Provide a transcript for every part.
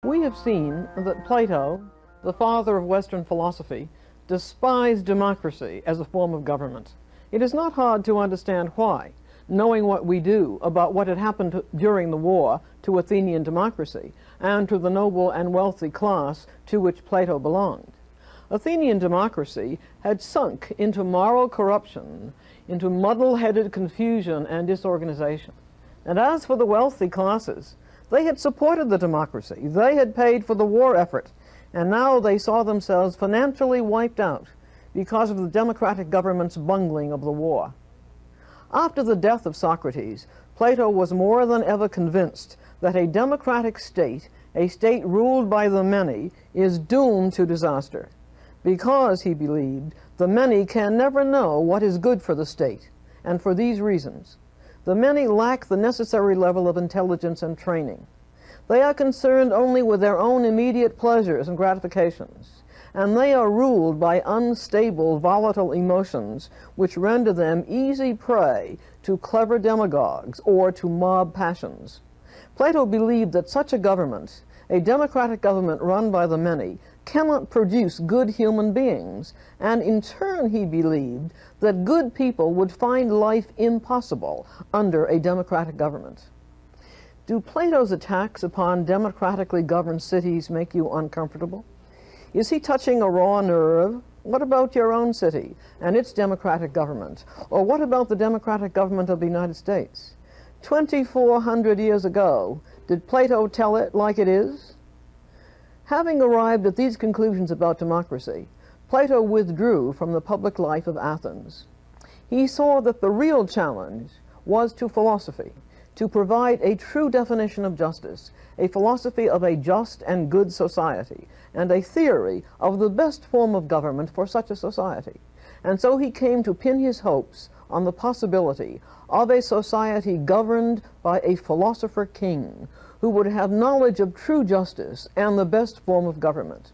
We have seen that Plato, the father of Western philosophy, despised democracy as a form of government. It is not hard to understand why, knowing what we do about what had happened during the war to Athenian democracy and to the noble and wealthy class to which Plato belonged. Athenian democracy had sunk into moral corruption, into muddle-headed confusion and disorganization. And as for the wealthy classes, they had supported the democracy, they had paid for the war effort, and now they saw themselves financially wiped out because of the democratic government's bungling of the war. After the death of Socrates, Plato was more than ever convinced that a democratic state, a state ruled by the many, is doomed to disaster, because, he believed, the many can never know what is good for the state, and for these reasons. The many lack the necessary level of intelligence and training. They are concerned only with their own immediate pleasures and gratifications, and they are ruled by unstable, volatile emotions which render them easy prey to clever demagogues or to mob passions. Plato believed that such a government, a democratic government run by the many, cannot produce good human beings, and in turn he believed that good people would find life impossible under a democratic government. Do Plato's attacks upon democratically governed cities make you uncomfortable? Is he touching a raw nerve? What about your own city and its democratic government? Or what about the democratic government of the United States? 2,400 years ago, did Plato tell it like it is? Having arrived at these conclusions about democracy, Plato withdrew from the public life of Athens. He saw that the real challenge was to philosophy, to provide a true definition of justice, a philosophy of a just and good society, and a theory of the best form of government for such a society. And so he came to pin his hopes on the possibility of a society governed by a philosopher king who would have knowledge of true justice and the best form of government.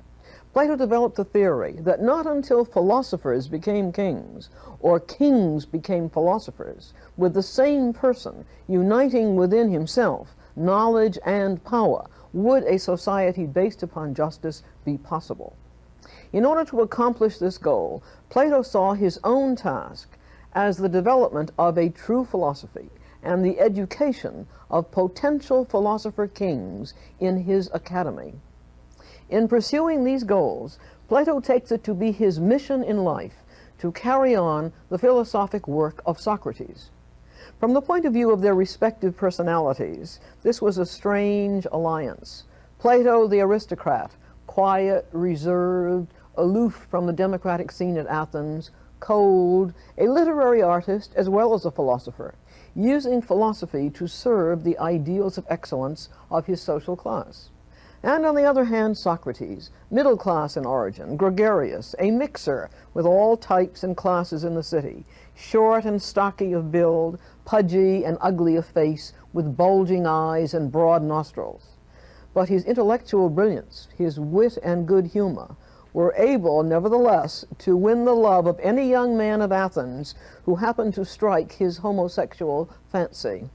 Plato developed the theory that not until philosophers became kings, or kings became philosophers, with the same person uniting within himself knowledge and power, would a society based upon justice be possible. In order to accomplish this goal, Plato saw his own task as the development of a true philosophy and the education of potential philosopher kings in his academy. In pursuing these goals, Plato takes it to be his mission in life to carry on the philosophic work of Socrates. From the point of view of their respective personalities, this was a strange alliance. Plato, the aristocrat, quiet, reserved, aloof from the democratic scene at Athens, cold, a literary artist as well as a philosopher, using philosophy to serve the ideals of excellence of his social class. And on the other hand, Socrates, middle class in origin, gregarious, a mixer with all types and classes in the city, short and stocky of build, pudgy and ugly of face, with bulging eyes and broad nostrils. But his intellectual brilliance, his wit and good humor, were able, nevertheless, to win the love of any young man of Athens who happened to strike his homosexual fancy.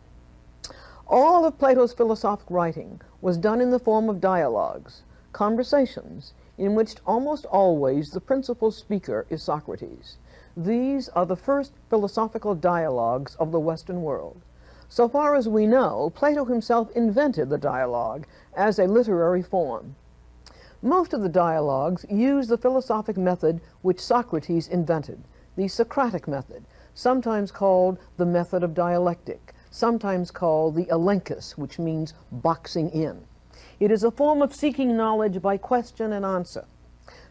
All of Plato's philosophic writing was done in the form of dialogues, conversations, in which almost always the principal speaker is Socrates. These are the first philosophical dialogues of the Western world. So far as we know, Plato himself invented the dialogue as a literary form. Most of the dialogues use the philosophic method which Socrates invented, the Socratic method, sometimes called the method of dialectic, sometimes called the elenchus, which means boxing in. It is a form of seeking knowledge by question and answer.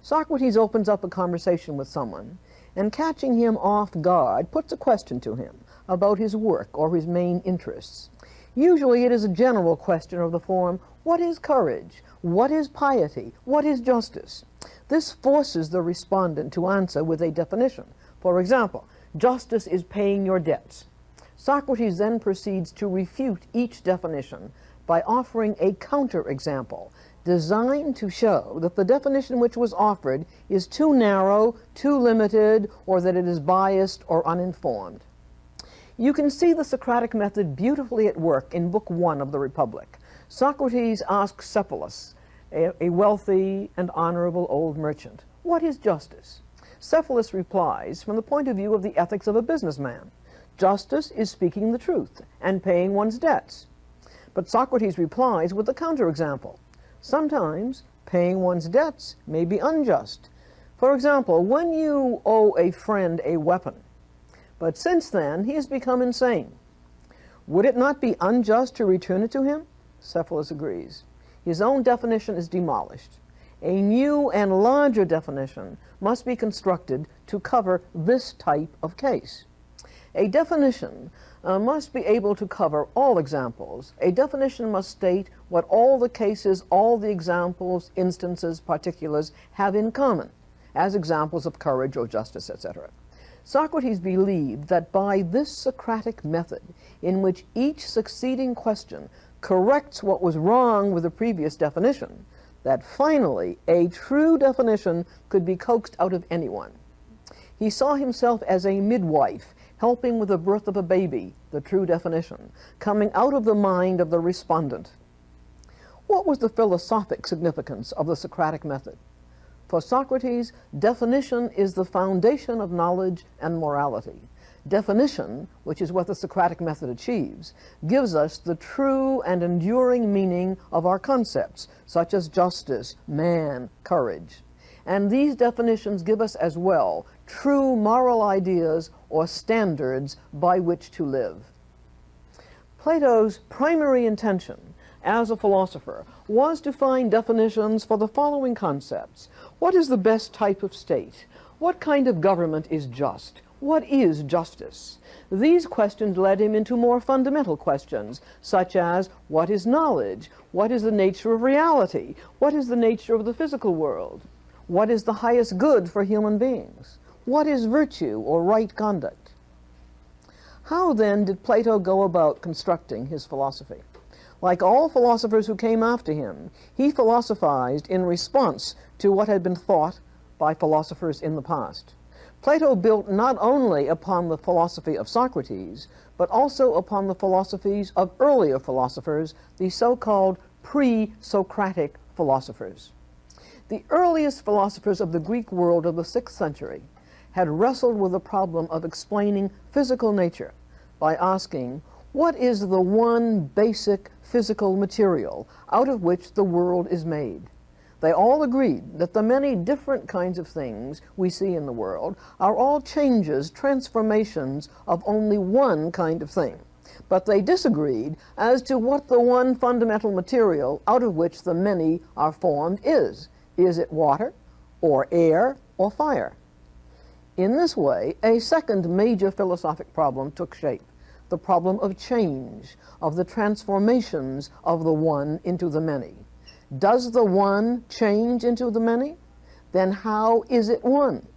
Socrates opens up a conversation with someone, and catching him off guard, puts a question to him about his work or his main interests. Usually it is a general question of the form, what is courage? What is piety? What is justice? This forces the respondent to answer with a definition. For example, justice is paying your debts. Socrates then proceeds to refute each definition by offering a counter-example designed to show that the definition which was offered is too narrow, too limited, or that it is biased or uninformed. You can see the Socratic method beautifully at work in Book 1 of the Republic. Socrates asks Cephalus, a wealthy and honorable old merchant. What is justice? Cephalus replies from the point of view of the ethics of a businessman. Justice is speaking the truth and paying one's debts. But Socrates replies with a counterexample. Sometimes paying one's debts may be unjust. For example, when you owe a friend a weapon, but since then he has become insane, would it not be unjust to return it to him? Cephalus agrees. His own definition is demolished. A new and larger definition must be constructed to cover this type of case. A definition must be able to cover all examples. A definition must state what all the cases, all the examples, instances, particulars have in common, as examples of courage or justice, etc. Socrates believed that by this Socratic method, in which each succeeding question corrects what was wrong with the previous definition, that finally a true definition could be coaxed out of anyone. He saw himself as a midwife helping with the birth of a baby, the true definition, coming out of the mind of the respondent. What was the philosophic significance of the Socratic method? For Socrates, definition is the foundation of knowledge and morality. Definition, which is what the Socratic method achieves, gives us the true and enduring meaning of our concepts, such as justice, man, courage. And these definitions give us as well true moral ideas or standards by which to live. Plato's primary intention as a philosopher was to find definitions for the following concepts. What is the best type of state? What kind of government is just? What is justice? These questions led him into more fundamental questions, such as what is knowledge? What is the nature of reality? What is the nature of the physical world? What is the highest good for human beings? What is virtue or right conduct? How then did Plato go about constructing his philosophy? Like all philosophers who came after him, he philosophized in response to what had been thought by philosophers in the past. Plato built not only upon the philosophy of Socrates, but also upon the philosophies of earlier philosophers, the so-called pre-Socratic philosophers. The earliest philosophers of the Greek world of the 6th century had wrestled with the problem of explaining physical nature by asking, what is the one basic physical material out of which the world is made? They all agreed that the many different kinds of things we see in the world are all changes, transformations of only one kind of thing. But they disagreed as to what the one fundamental material out of which the many are formed is. Is it water, or air, or fire? In this way, a second major philosophic problem took shape, the problem of change, of the transformations of the one into the many. Does the one change into the many? Then how is it one?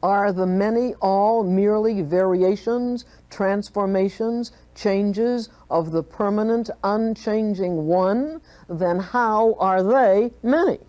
Are the many all merely variations, transformations, changes of the permanent, unchanging one? Then how are they many?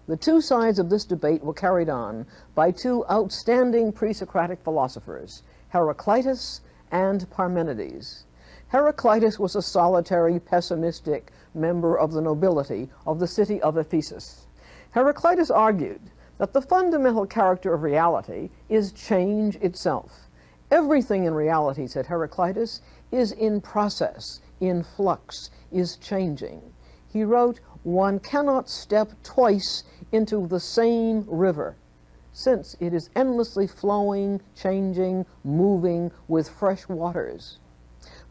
The two sides of this debate were carried on by two outstanding pre-Socratic philosophers, Heraclitus and Parmenides. Heraclitus was a solitary, pessimistic member of the nobility of the city of Ephesus. Heraclitus argued that the fundamental character of reality is change itself. Everything in reality, said Heraclitus, is in process, in flux, is changing. He wrote, one cannot step twice into the same river, since it is endlessly flowing, changing, moving with fresh waters.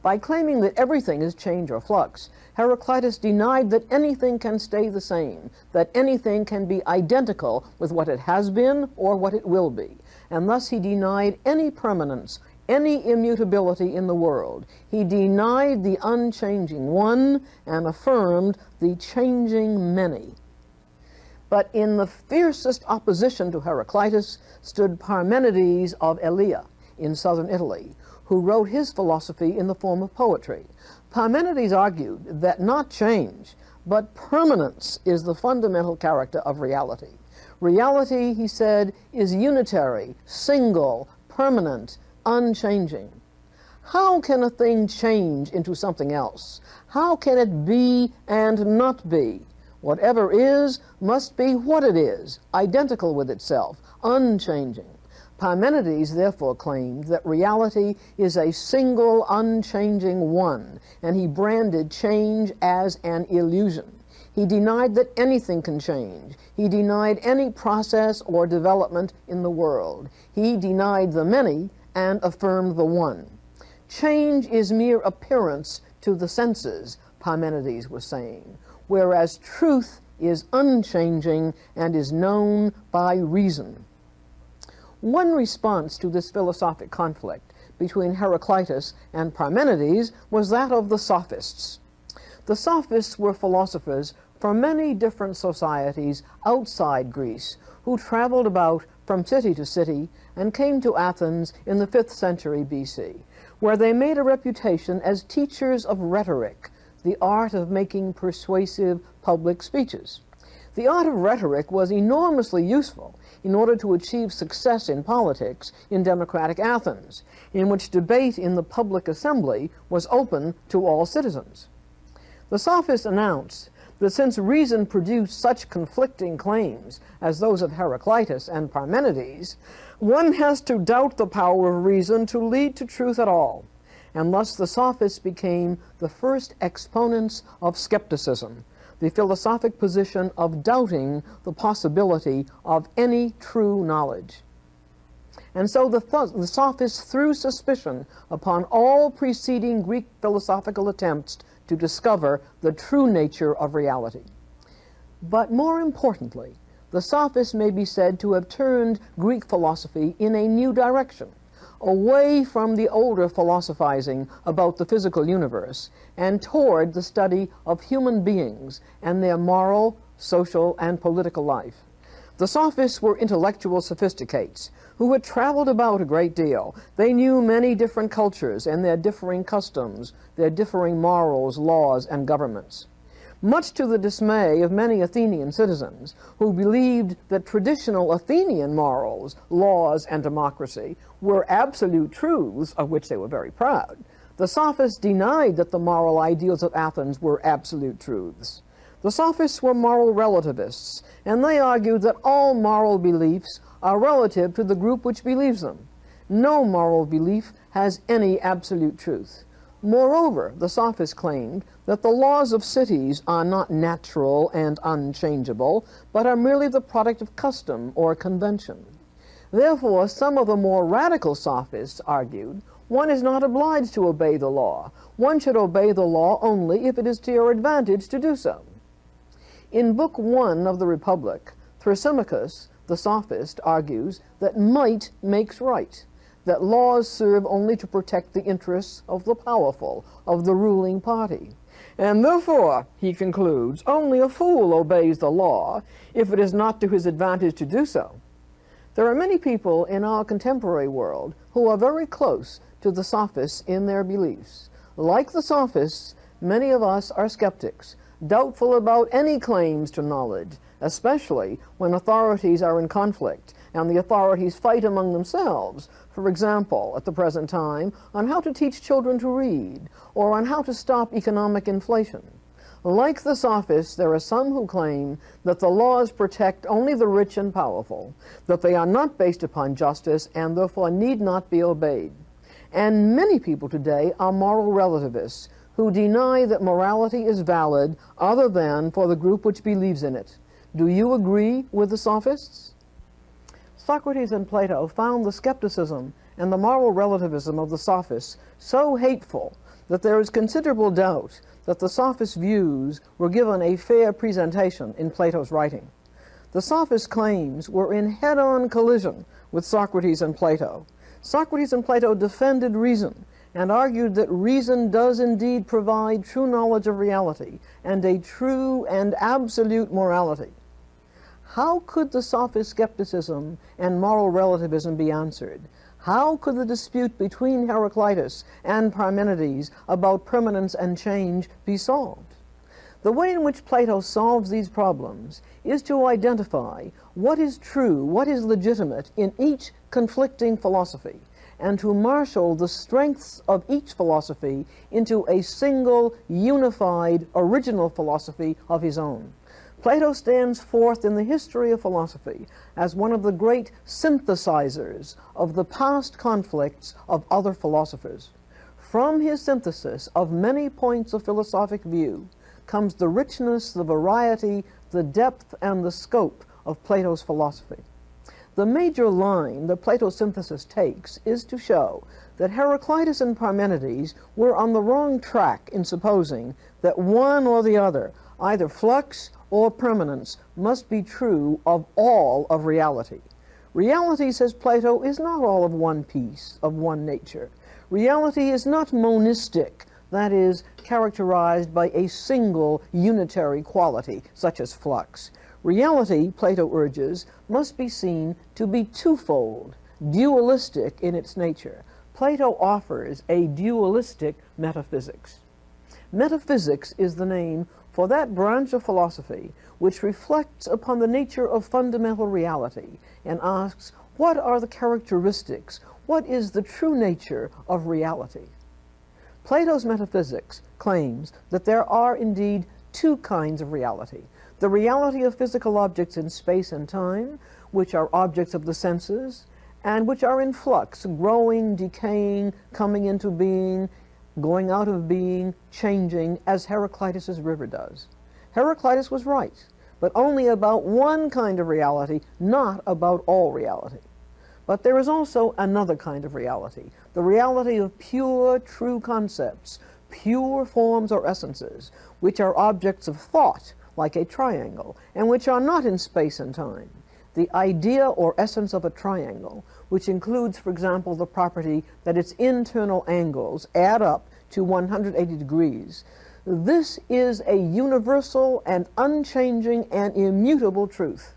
By claiming that everything is change or flux, Heraclitus denied that anything can stay the same, that anything can be identical with what it has been or what it will be, and thus he denied any permanence, any immutability in the world. He denied the unchanging one and affirmed the changing many. But in the fiercest opposition to Heraclitus stood Parmenides of Elea in southern Italy, who wrote his philosophy in the form of poetry. Parmenides argued that not change, but permanence is the fundamental character of reality. Reality, he said, is unitary, single, permanent, unchanging. How can a thing change into something else? How can it be and not be? Whatever is must be what it is, identical with itself, unchanging. Parmenides therefore claimed that reality is a single, unchanging one, and he branded change as an illusion. He denied that anything can change. He denied any process or development in the world. He denied the many and affirmed the one. Change is mere appearance to the senses, Parmenides was saying, whereas truth is unchanging and is known by reason. One response to this philosophic conflict between Heraclitus and Parmenides was that of the Sophists. The Sophists were philosophers from many different societies outside Greece who traveled about from city to city and came to Athens in the 5th century BC, where they made a reputation as teachers of rhetoric, the art of making persuasive public speeches. The art of rhetoric was enormously useful in order to achieve success in politics in democratic Athens, in which debate in the public assembly was open to all citizens. The Sophists announced that since reason produced such conflicting claims as those of Heraclitus and Parmenides, one has to doubt the power of reason to lead to truth at all, and thus the Sophists became the first exponents of skepticism, the philosophic position of doubting the possibility of any true knowledge. And so the Sophists threw suspicion upon all preceding Greek philosophical attempts to discover the true nature of reality. But more importantly, the Sophists may be said to have turned Greek philosophy in a new direction, away from the older philosophizing about the physical universe and toward the study of human beings and their moral, social, and political life. The Sophists were intellectual sophisticates who had traveled about a great deal. They knew many different cultures and their differing customs, their differing morals, laws, and governments. Much to the dismay of many Athenian citizens who believed that traditional Athenian morals, laws, and democracy were absolute truths of which they were very proud, the Sophists denied that the moral ideals of Athens were absolute truths. The Sophists were moral relativists, and they argued that all moral beliefs are relative to the group which believes them. No moral belief has any absolute truth. Moreover, the Sophists claimed that the laws of cities are not natural and unchangeable, but are merely the product of custom or convention. Therefore, some of the more radical Sophists argued one is not obliged to obey the law. One should obey the law only if it is to your advantage to do so. In Book 1 of the Republic, Thrasymachus, the sophist, argues that might makes right, that laws serve only to protect the interests of the powerful, of the ruling party. And therefore, he concludes, only a fool obeys the law if it is not to his advantage to do so. There are many people in our contemporary world who are very close to the sophists in their beliefs. Like the sophists, many of us are skeptics, doubtful about any claims to knowledge, especially when authorities are in conflict and the authorities fight among themselves, for example, at the present time, on how to teach children to read or on how to stop economic inflation. Like the sophists, there are some who claim that the laws protect only the rich and powerful, that they are not based upon justice and therefore need not be obeyed. And many people today are moral relativists who deny that morality is valid other than for the group which believes in it. Do you agree with the sophists? Socrates and Plato found the skepticism and the moral relativism of the sophists so hateful that there is considerable doubt that the sophists' views were given a fair presentation in Plato's writing. The sophists' claims were in head-on collision with Socrates and Plato. Socrates and Plato defended reason and argued that reason does indeed provide true knowledge of reality and a true and absolute morality. How could the sophist skepticism and moral relativism be answered? How could the dispute between Heraclitus and Parmenides about permanence and change be solved? The way in which Plato solves these problems is to identify what is true, what is legitimate in each conflicting philosophy, and to marshal the strengths of each philosophy into a single, unified, original philosophy of his own. Plato stands forth in the history of philosophy as one of the great synthesizers of the past conflicts of other philosophers. From his synthesis of many points of philosophic view comes the richness, the variety, the depth, and the scope of Plato's philosophy. The major line that Plato's synthesis takes is to show that Heraclitus and Parmenides were on the wrong track in supposing that one or the other, either flux or permanence, must be true of all of reality. Reality, says Plato, is not all of one piece, of one nature. Reality is not monistic, that is, characterized by a single unitary quality, such as flux. Reality, Plato urges, must be seen to be twofold, dualistic in its nature. Plato offers a dualistic metaphysics. Metaphysics is the name for that branch of philosophy which reflects upon the nature of fundamental reality and asks, what are the characteristics, what is the true nature of reality? Plato's metaphysics claims that there are indeed two kinds of reality: the reality of physical objects in space and time, which are objects of the senses, and which are in flux, growing, decaying, coming into being, going out of being, changing, as Heraclitus's river does. Heraclitus was right, but only about one kind of reality, not about all reality. But there is also another kind of reality, the reality of pure, true concepts, pure forms or essences, which are objects of thought, like a triangle, and which are not in space and time. The idea or essence of a triangle, which includes, for example, the property that its internal angles add up to 180 degrees, this is a universal and unchanging and immutable truth.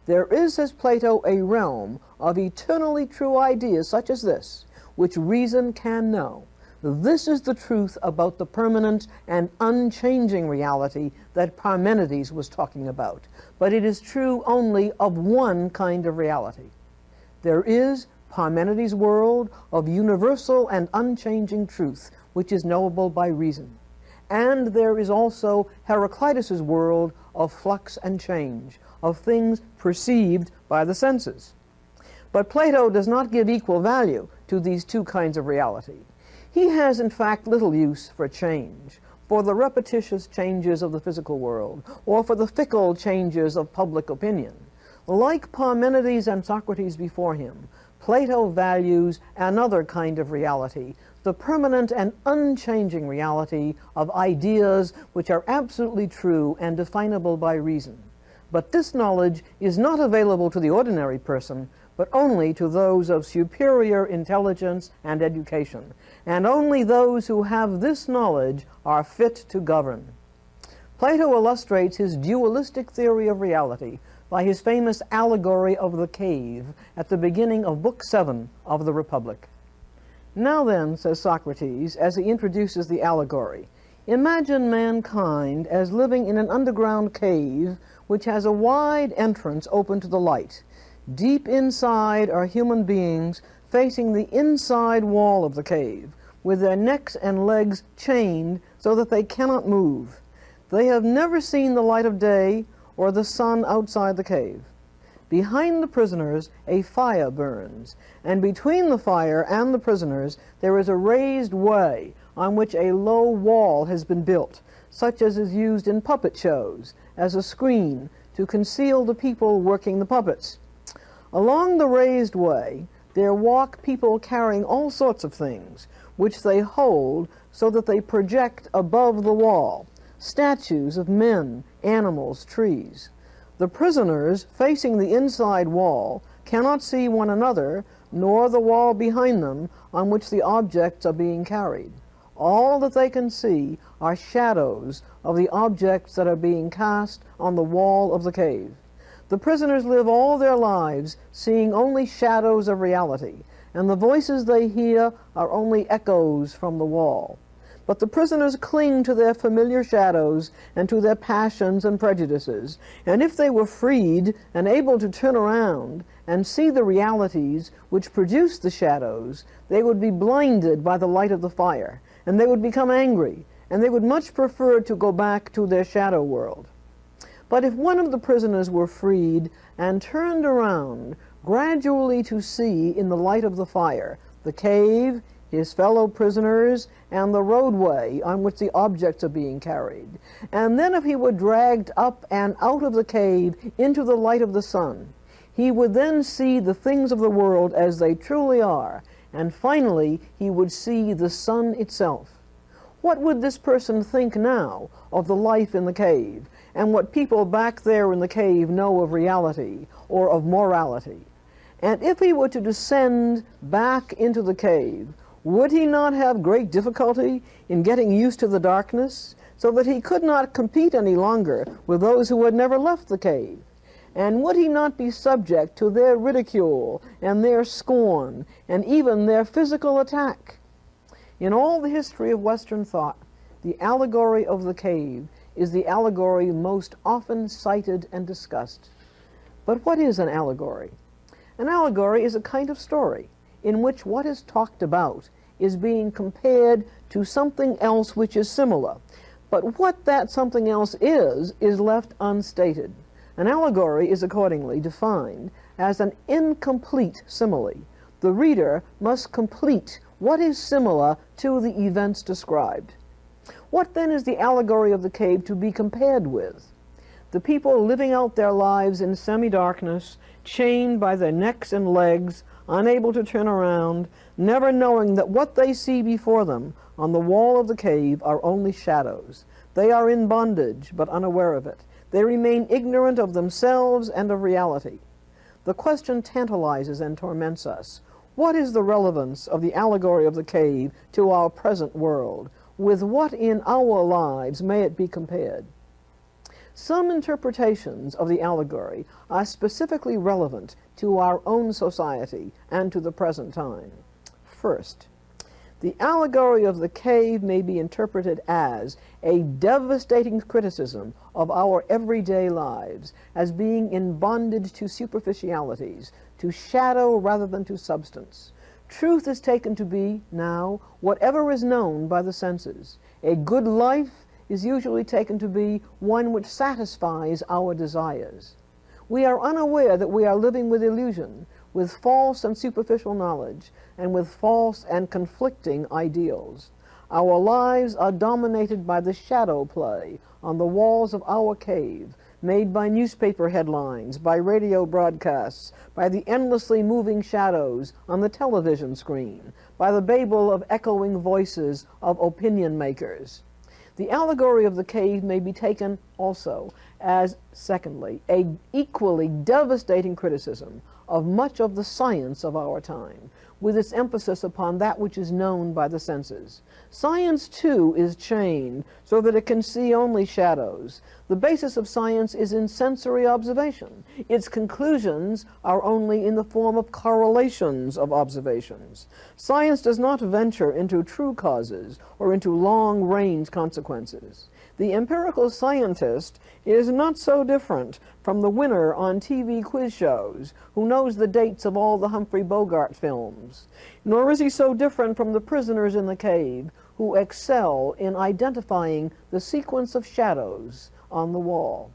There is, says Plato, a realm of eternally true ideas such as this, which reason can know. This is the truth about the permanent and unchanging reality that Parmenides was talking about, but it is true only of one kind of reality. There is Parmenides' world of universal and unchanging truth, which is knowable by reason. And there is also Heraclitus's world of flux and change, of things perceived by the senses. But Plato does not give equal value to these two kinds of reality. He has, in fact, little use for change, for the repetitious changes of the physical world, or for the fickle changes of public opinion. Like Parmenides and Socrates before him, Plato values another kind of reality, the permanent and unchanging reality of ideas which are absolutely true and definable by reason. But this knowledge is not available to the ordinary person, but only to those of superior intelligence and education, and only those who have this knowledge are fit to govern. Plato illustrates his dualistic theory of reality by his famous allegory of the cave at the beginning of Book 7 of the Republic. Now then, says Socrates, as he introduces the allegory, imagine mankind as living in an underground cave which has a wide entrance open to the light. Deep inside are human beings facing the inside wall of the cave, with their necks and legs chained so that they cannot move. They have never seen the light of day or the sun outside the cave. Behind the prisoners a fire burns, and between the fire and the prisoners there is a raised way on which a low wall has been built, such as is used in puppet shows, as a screen to conceal the people working the puppets. Along the raised way there walk people carrying all sorts of things, which they hold so that they project above the wall, statues of men, animals, trees. The prisoners, facing the inside wall, cannot see one another, nor the wall behind them on which the objects are being carried. All that they can see are shadows of the objects that are being cast on the wall of the cave. The prisoners live all their lives seeing only shadows of reality, and the voices they hear are only echoes from the wall. But the prisoners cling to their familiar shadows and to their passions and prejudices, and if they were freed and able to turn around and see the realities which produce the shadows, they would be blinded by the light of the fire, and they would become angry, and they would much prefer to go back to their shadow world. But if one of the prisoners were freed and turned around gradually to see in the light of the fire the cave, his fellow prisoners, and the roadway on which the objects are being carried, and then if he were dragged up and out of the cave into the light of the sun, he would then see the things of the world as they truly are, and finally he would see the sun itself. What would this person think now of the life in the cave, and what people back there in the cave know of reality or of morality? And if he were to descend back into the cave, would he not have great difficulty in getting used to the darkness, so that he could not compete any longer with those who had never left the cave? And would he not be subject to their ridicule and their scorn and even their physical attack? In all the history of Western thought, the allegory of the cave is the allegory most often cited and discussed. But what is an allegory? An allegory is a kind of story in which what is talked about is being compared to something else which is similar. But what that something else is left unstated. An allegory is accordingly defined as an incomplete simile. The reader must complete what is similar to the events described. What then is the allegory of the cave to be compared with? The people living out their lives in semi-darkness, chained by their necks and legs, unable to turn around, never knowing that what they see before them on the wall of the cave are only shadows. They are in bondage, but unaware of it. They remain ignorant of themselves and of reality. The question tantalizes and torments us. What is the relevance of the allegory of the cave to our present world? With what in our lives may it be compared? Some interpretations of the allegory are specifically relevant to our own society and to the present time. First, the allegory of the cave may be interpreted as a devastating criticism of our everyday lives, as being in bondage to superficialities, to shadow rather than to substance. Truth is taken to be, now, whatever is known by the senses. A good life is usually taken to be one which satisfies our desires. We are unaware that we are living with illusion, with false and superficial knowledge, and with false and conflicting ideals. Our lives are dominated by the shadow play on the walls of our cave, made by newspaper headlines, by radio broadcasts, by the endlessly moving shadows on the television screen, by the babel of echoing voices of opinion makers. The allegory of the cave may be taken also as, secondly, an equally devastating criticism of much of the science of our time, with its emphasis upon that which is known by the senses. Science, too, is chained so that it can see only shadows. The basis of science is in sensory observation. Its conclusions are only in the form of correlations of observations. Science does not venture into true causes or into long-range consequences. The empirical scientist is not so different from the winner on TV quiz shows who knows the dates of all the Humphrey Bogart films, nor is he so different from the prisoners in the cave who excel in identifying the sequence of shadows on the wall.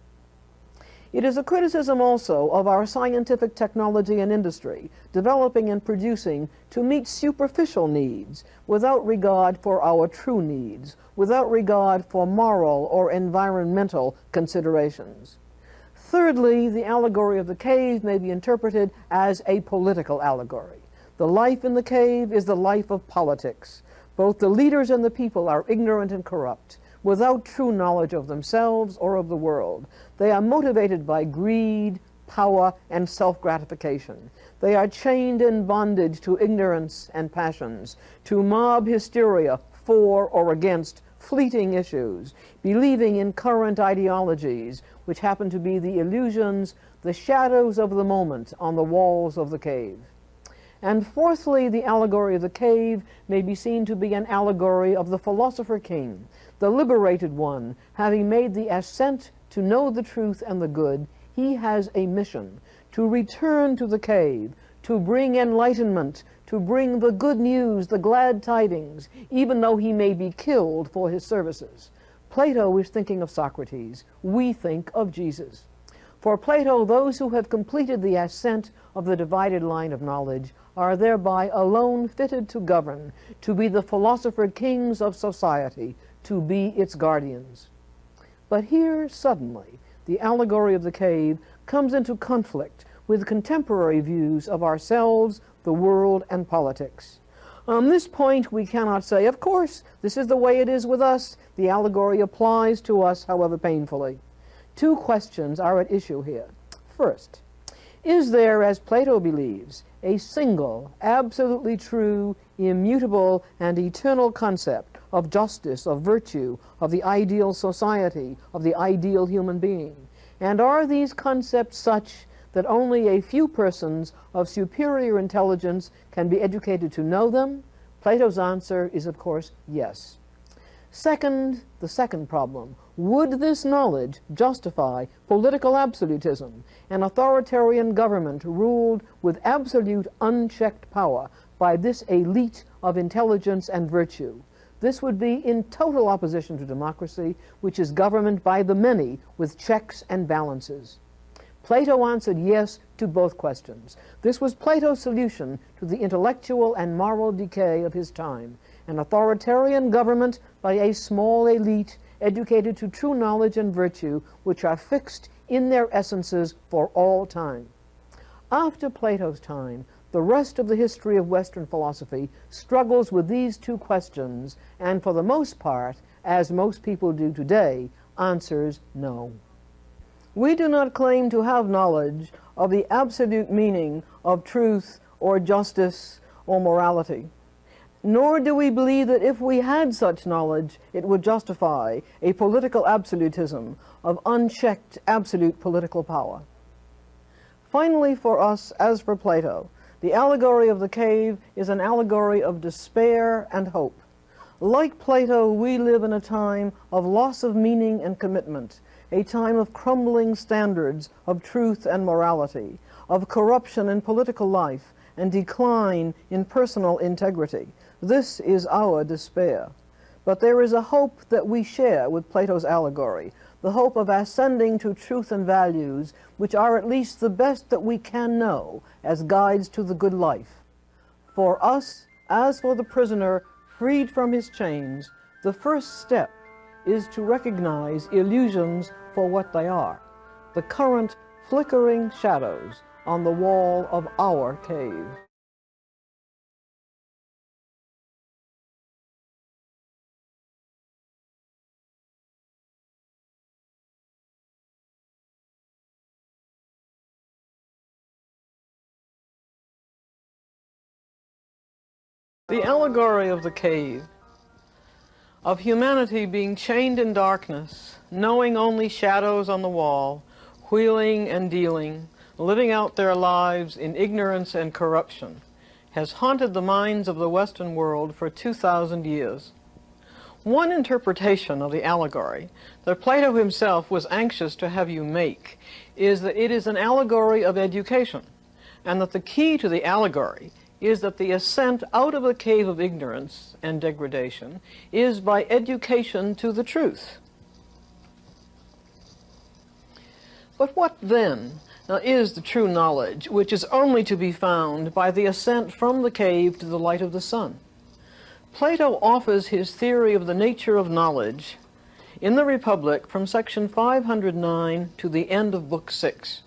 It is a criticism also of our scientific technology and industry, developing and producing to meet superficial needs without regard for our true needs, without regard for moral or environmental considerations. Thirdly, the allegory of the cave may be interpreted as a political allegory. The life in the cave is the life of politics. Both the leaders and the people are ignorant and corrupt, without true knowledge of themselves or of the world. They are motivated by greed, power, and self-gratification. They are chained in bondage to ignorance and passions, to mob hysteria for or against fleeting issues, believing in current ideologies, which happen to be the illusions, the shadows of the moment on the walls of the cave. And fourthly, the allegory of the cave may be seen to be an allegory of the philosopher king, the liberated one. Having made the ascent to know the truth and the good, he has a mission to return to the cave, to bring enlightenment, to bring the good news, the glad tidings, even though he may be killed for his services. Plato is thinking of Socrates. We think of Jesus. For Plato, those who have completed the ascent of the divided line of knowledge are thereby alone fitted to govern, to be the philosopher kings of society, to be its guardians. But here, suddenly, the allegory of the cave comes into conflict with contemporary views of ourselves, the world, and politics. On this point, we cannot say, of course, this is the way it is with us. The allegory applies to us, however painfully. Two questions are at issue here. First, is there, as Plato believes, a single, absolutely true, immutable, and eternal concept of justice, of virtue, of the ideal society, of the ideal human being? And are these concepts such that only a few persons of superior intelligence can be educated to know them? Plato's answer is, of course, yes. Second, the second problem, would this knowledge justify political absolutism, an authoritarian government ruled with absolute unchecked power by this elite of intelligence and virtue? This would be in total opposition to democracy, which is government by the many with checks and balances. Plato answered yes to both questions. This was Plato's solution to the intellectual and moral decay of his time, an authoritarian government by a small elite educated to true knowledge and virtue, which are fixed in their essences for all time. After Plato's time, the rest of the history of Western philosophy struggles with these two questions, and for the most part, as most people do today, answers no. We do not claim to have knowledge of the absolute meaning of truth or justice or morality, nor do we believe that if we had such knowledge, it would justify a political absolutism of unchecked absolute political power. Finally, for us, as for Plato, the allegory of the cave is an allegory of despair and hope. Like Plato, we live in a time of loss of meaning and commitment, a time of crumbling standards of truth and morality, of corruption in political life, and decline in personal integrity. This is our despair. But there is a hope that we share with Plato's allegory, the hope of ascending to truth and values which are at least the best that we can know as guides to the good life. For us, as for the prisoner freed from his chains, the first step is to recognize illusions for what they are, the current flickering shadows on the wall of our cave. The allegory of the cave, of humanity being chained in darkness, knowing only shadows on the wall, wheeling and dealing, living out their lives in ignorance and corruption, has haunted the minds of the Western world for 2,000 years. One interpretation of the allegory that Plato himself was anxious to have you make is that it is an allegory of education, and that the key to the allegory is that the ascent out of the cave of ignorance and degradation is by education to the truth. But what then is the true knowledge which is only to be found by the ascent from the cave to the light of the sun? Plato offers his theory of the nature of knowledge in the Republic from section 509 to the end of Book 6.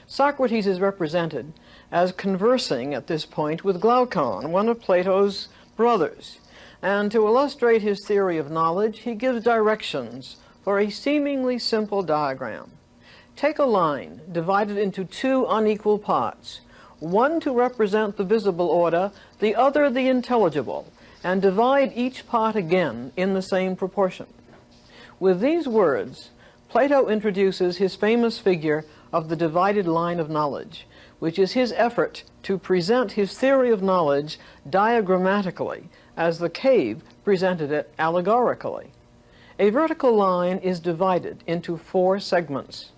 Socrates is represented as conversing at this point with Glaucon, one of Plato's brothers, and to illustrate his theory of knowledge, he gives directions for a seemingly simple diagram. Take a line divided into two unequal parts, one to represent the visible order, the other the intelligible, and divide each part again in the same proportion. With these words, Plato introduces his famous figure of the divided line of knowledge, which is his effort to present his theory of knowledge diagrammatically, as the cave presented it allegorically. A vertical line is divided into 4 segments,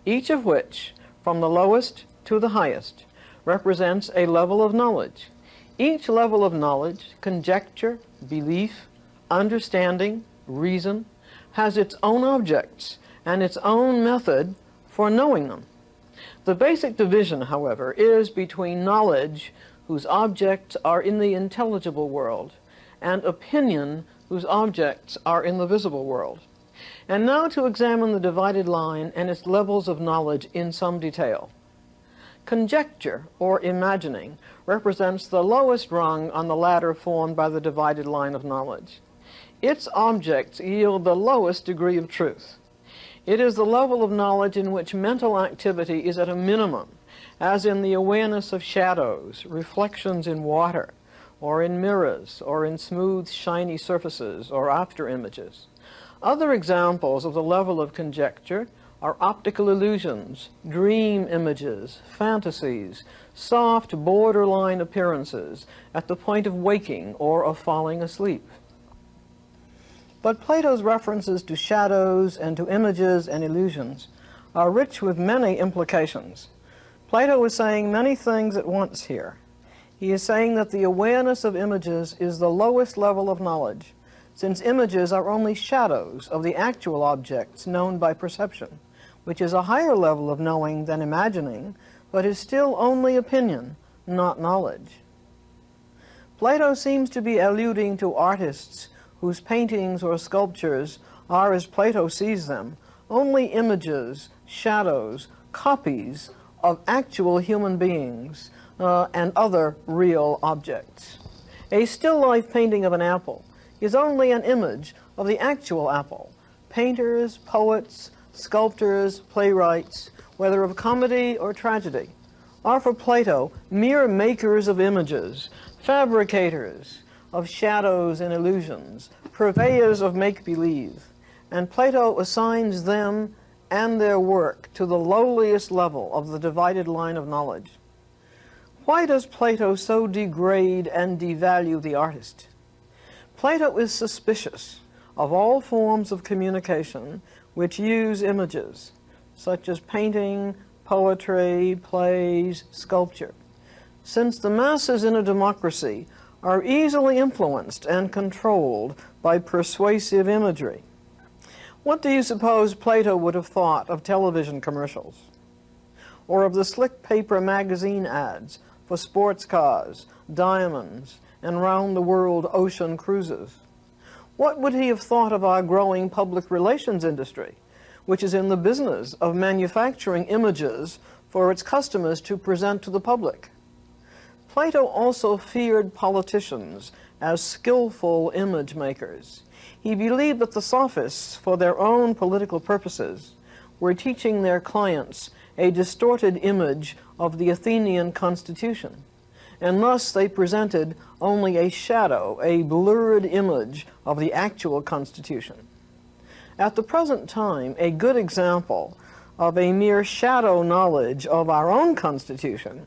each of which, from the lowest to the highest, represents a level of knowledge. Each level of knowledge, conjecture, belief, understanding, reason, has its own objects and its own method for knowing them. The basic division, however, is between knowledge, whose objects are in the intelligible world, and opinion, whose objects are in the visible world. And now to examine the divided line and its levels of knowledge in some detail. Conjecture, or imagining, represents the lowest rung on the ladder formed by the divided line of knowledge. Its objects yield the lowest degree of truth. It is the level of knowledge in which mental activity is at a minimum, as in the awareness of shadows, reflections in water, or in mirrors, or in smooth, shiny surfaces, or after images. Other examples of the level of conjecture are optical illusions, dream images, fantasies, soft borderline appearances at the point of waking or of falling asleep. But Plato's references to shadows and to images and illusions are rich with many implications. Plato is saying many things at once here. He is saying that the awareness of images is the lowest level of knowledge, since images are only shadows of the actual objects known by perception, which is a higher level of knowing than imagining, but is still only opinion, not knowledge. Plato seems to be alluding to artists whose paintings or sculptures are, as Plato sees them, only images, shadows, copies of actual human beings and other real objects. A still life painting of an apple is only an image of the actual apple. Painters, poets, sculptors, playwrights, whether of comedy or tragedy, are for Plato mere makers of images, fabricators of shadows and illusions, purveyors of make-believe, and Plato assigns them and their work to the lowliest level of the divided line of knowledge. Why does Plato so degrade and devalue the artist? Plato is suspicious of all forms of communication which use images, such as painting, poetry, plays, sculpture, since the masses in a democracy are easily influenced and controlled by persuasive imagery. What do you suppose Plato would have thought of television commercials, or of the slick paper magazine ads for sports cars, diamonds, and round-the-world ocean cruises? What would he have thought of our growing public relations industry, which is in the business of manufacturing images for its customers to present to the public? Plato also feared politicians as skillful image makers. He believed that the sophists, for their own political purposes, were teaching their clients a distorted image of the Athenian constitution, and thus they presented only a shadow, a blurred image of the actual constitution. At the present time, a good example of a mere shadow knowledge of our own constitution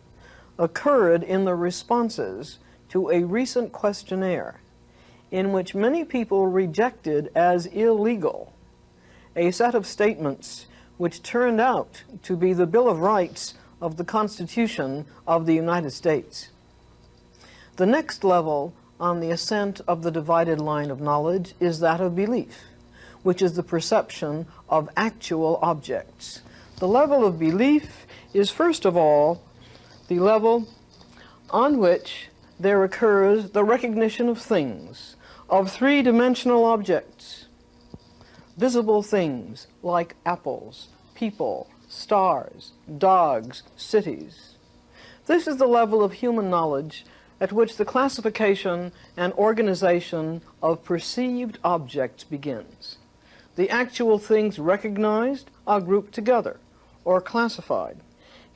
occurred in the responses to a recent questionnaire in which many people rejected as illegal a set of statements which turned out to be the Bill of Rights of the Constitution of the United States. The next level on the ascent of the divided line of knowledge is that of belief, which is the perception of actual objects. The level of belief is, first of all, the level on which there occurs the recognition of things, of three-dimensional objects, visible things like apples, people, stars, dogs, cities. This is the level of human knowledge at which the classification and organization of perceived objects begins. The actual things recognized are grouped together or classified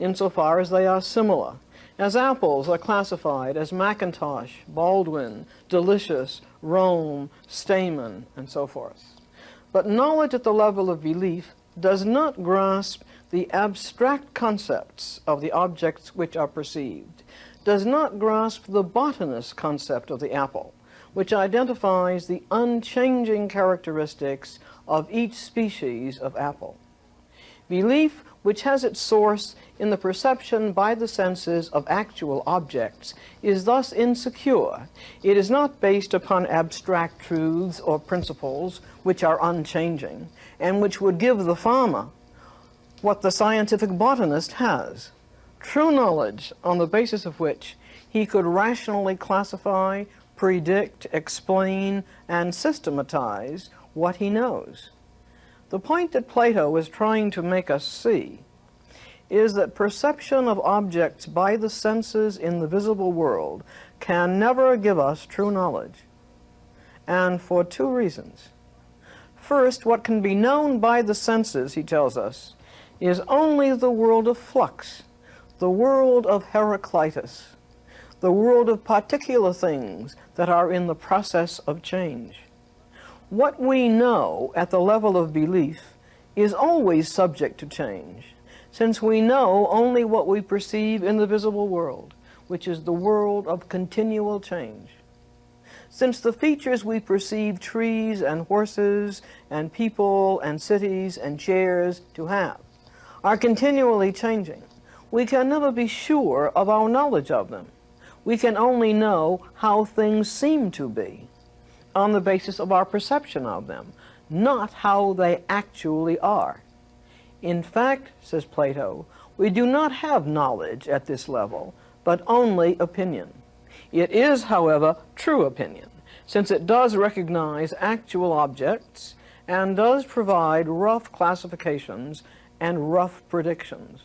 insofar as they are similar, as apples are classified as Macintosh, Baldwin, Delicious, Rome, Stamen, and so forth. But knowledge at the level of belief does not grasp the abstract concepts of the objects which are perceived, does not grasp the botanist concept of the apple, which identifies the unchanging characteristics of each species of apple. Belief, which has its source in the perception by the senses of actual objects, is thus insecure. It is not based upon abstract truths or principles which are unchanging, and which would give the farmer what the scientific botanist has: true knowledge on the basis of which he could rationally classify, predict, explain, and systematize what he knows. The point that Plato is trying to make us see is that perception of objects by the senses in the visible world can never give us true knowledge, and for two reasons. First, what can be known by the senses, he tells us, is only the world of flux, the world of Heraclitus, the world of particular things that are in the process of change. What we know at the level of belief is always subject to change, since we know only what we perceive in the visible world, which is the world of continual change. Since the features we perceive trees and horses and people and cities and chairs to have are continually changing, we can never be sure of our knowledge of them. We can only know how things seem to be on the basis of our perception of them, not how they actually are. In fact, says Plato, we do not have knowledge at this level, but only opinion. It is, however, true opinion, since it does recognize actual objects and does provide rough classifications and rough predictions.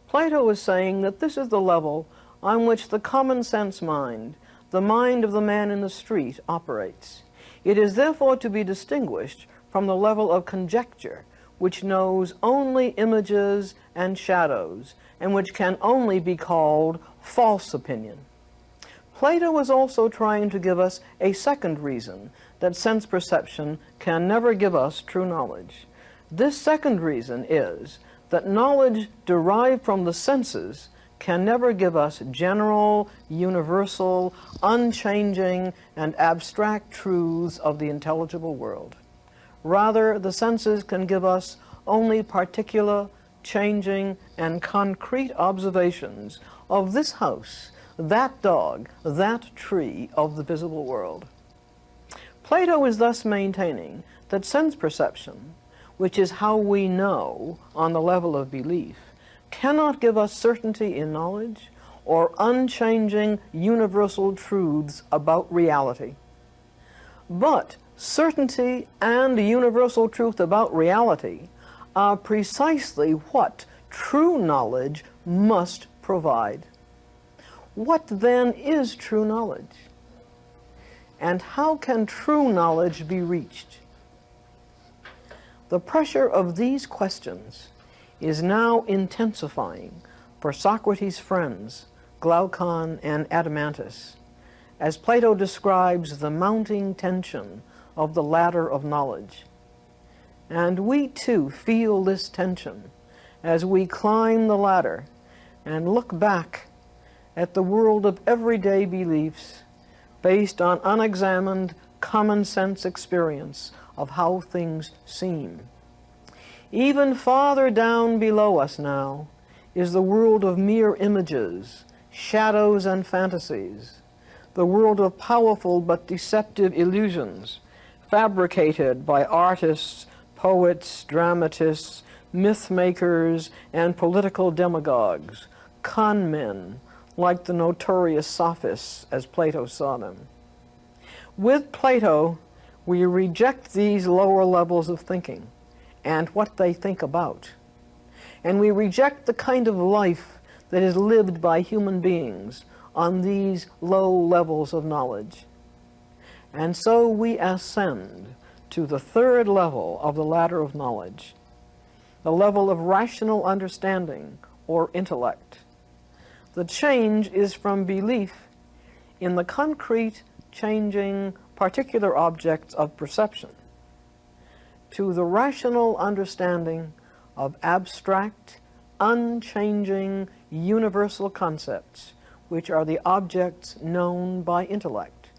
Plato is saying that this is the level on which the common sense mind, the mind of the man in the street, operates. It is therefore to be distinguished from the level of conjecture, which knows only images and shadows, and which can only be called false opinion. Plato is also trying to give us a second reason that sense perception can never give us true knowledge. This second reason is that knowledge derived from the senses can never give us general, universal, unchanging, and abstract truths of the intelligible world. Rather, the senses can give us only particular, changing, and concrete observations of this house, that dog, that tree of the visible world. Plato is thus maintaining that sense perception, which is how we know on the level of belief, cannot give us certainty in knowledge or unchanging universal truths about reality. But certainty and universal truth about reality are precisely what true knowledge must provide. What then is true knowledge? And how can true knowledge be reached? The pressure of these questions is now intensifying for Socrates' friends, Glaucon and Adeimantus, as Plato describes the mounting tension of the ladder of knowledge. And we too feel this tension as we climb the ladder and look back at the world of everyday beliefs based on unexamined common sense experience of how things seem. Even farther down below us now is the world of mere images, shadows, and fantasies, the world of powerful but deceptive illusions fabricated by artists, poets, dramatists, myth makers, and political demagogues, con men, like the notorious sophists as Plato saw them. With Plato, we reject these lower levels of thinking and what they think about. And we reject the kind of life that is lived by human beings on these low levels of knowledge. And so we ascend to the third level of the ladder of knowledge, the level of rational understanding or intellect. The change is from belief in the concrete, changing, particular objects of perception to the rational understanding of abstract, unchanging, universal concepts, which are the objects known by intellect.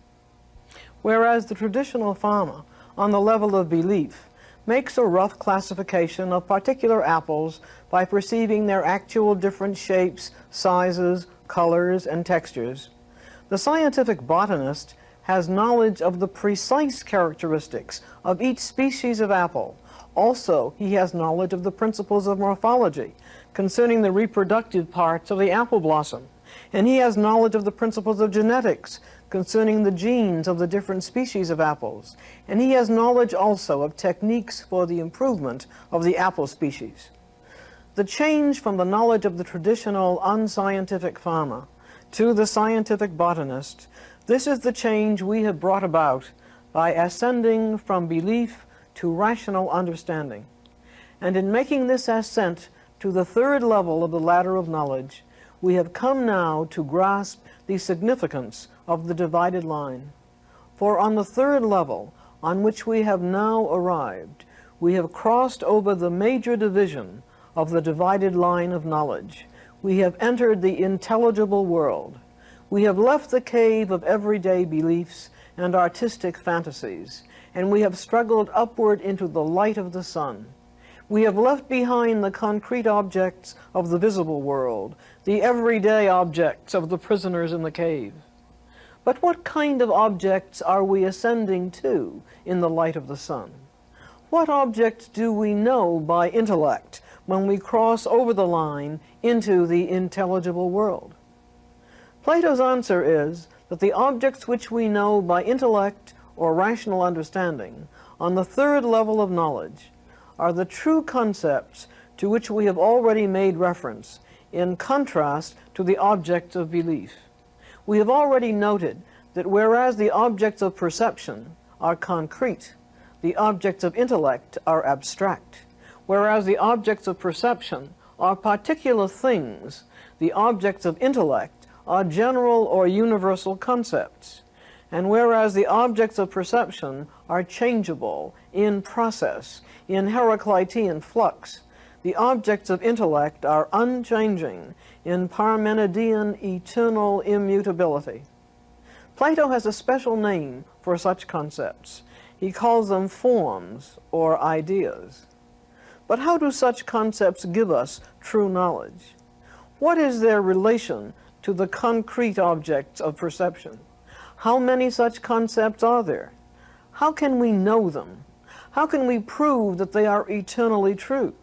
Whereas the traditional farmer, on the level of belief, makes a rough classification of particular apples by perceiving their actual different shapes, sizes, colors, and textures. The scientific botanist has knowledge of the precise characteristics of each species of apple. Also, he has knowledge of the principles of morphology concerning the reproductive parts of the apple blossom. And he has knowledge of the principles of genetics concerning the genes of the different species of apples. And he has knowledge also of techniques for the improvement of the apple species. The change from the knowledge of the traditional unscientific farmer to the scientific botanist, this is the change we have brought about by ascending from belief to rational understanding. And in making this ascent to the third level of the ladder of knowledge, we have come now to grasp the significance of the divided line. For on the third level, on which we have now arrived, we have crossed over the major division of the divided line of knowledge. We have entered the intelligible world. We have left the cave of everyday beliefs and artistic fantasies, and we have struggled upward into the light of the sun. We have left behind the concrete objects of the visible world, the everyday objects of the prisoners in the cave. But what kind of objects are we ascending to in the light of the sun? What objects do we know by intellect when we cross over the line into the intelligible world? Plato's answer is that the objects which we know by intellect or rational understanding on the third level of knowledge are the true concepts to which we have already made reference, in contrast to the objects of belief. We have already noted that whereas the objects of perception are concrete, the objects of intellect are abstract. Whereas the objects of perception are particular things, the objects of intellect are general or universal concepts. And whereas the objects of perception are changeable, in process, in Heraclitean flux, the objects of intellect are unchanging, in Parmenidean eternal immutability. Plato has a special name for such concepts. He calls them forms or ideas. But how do such concepts give us true knowledge? What is their relation to the concrete objects of perception? How many such concepts are there? How can we know them? How can we prove that they are eternally true?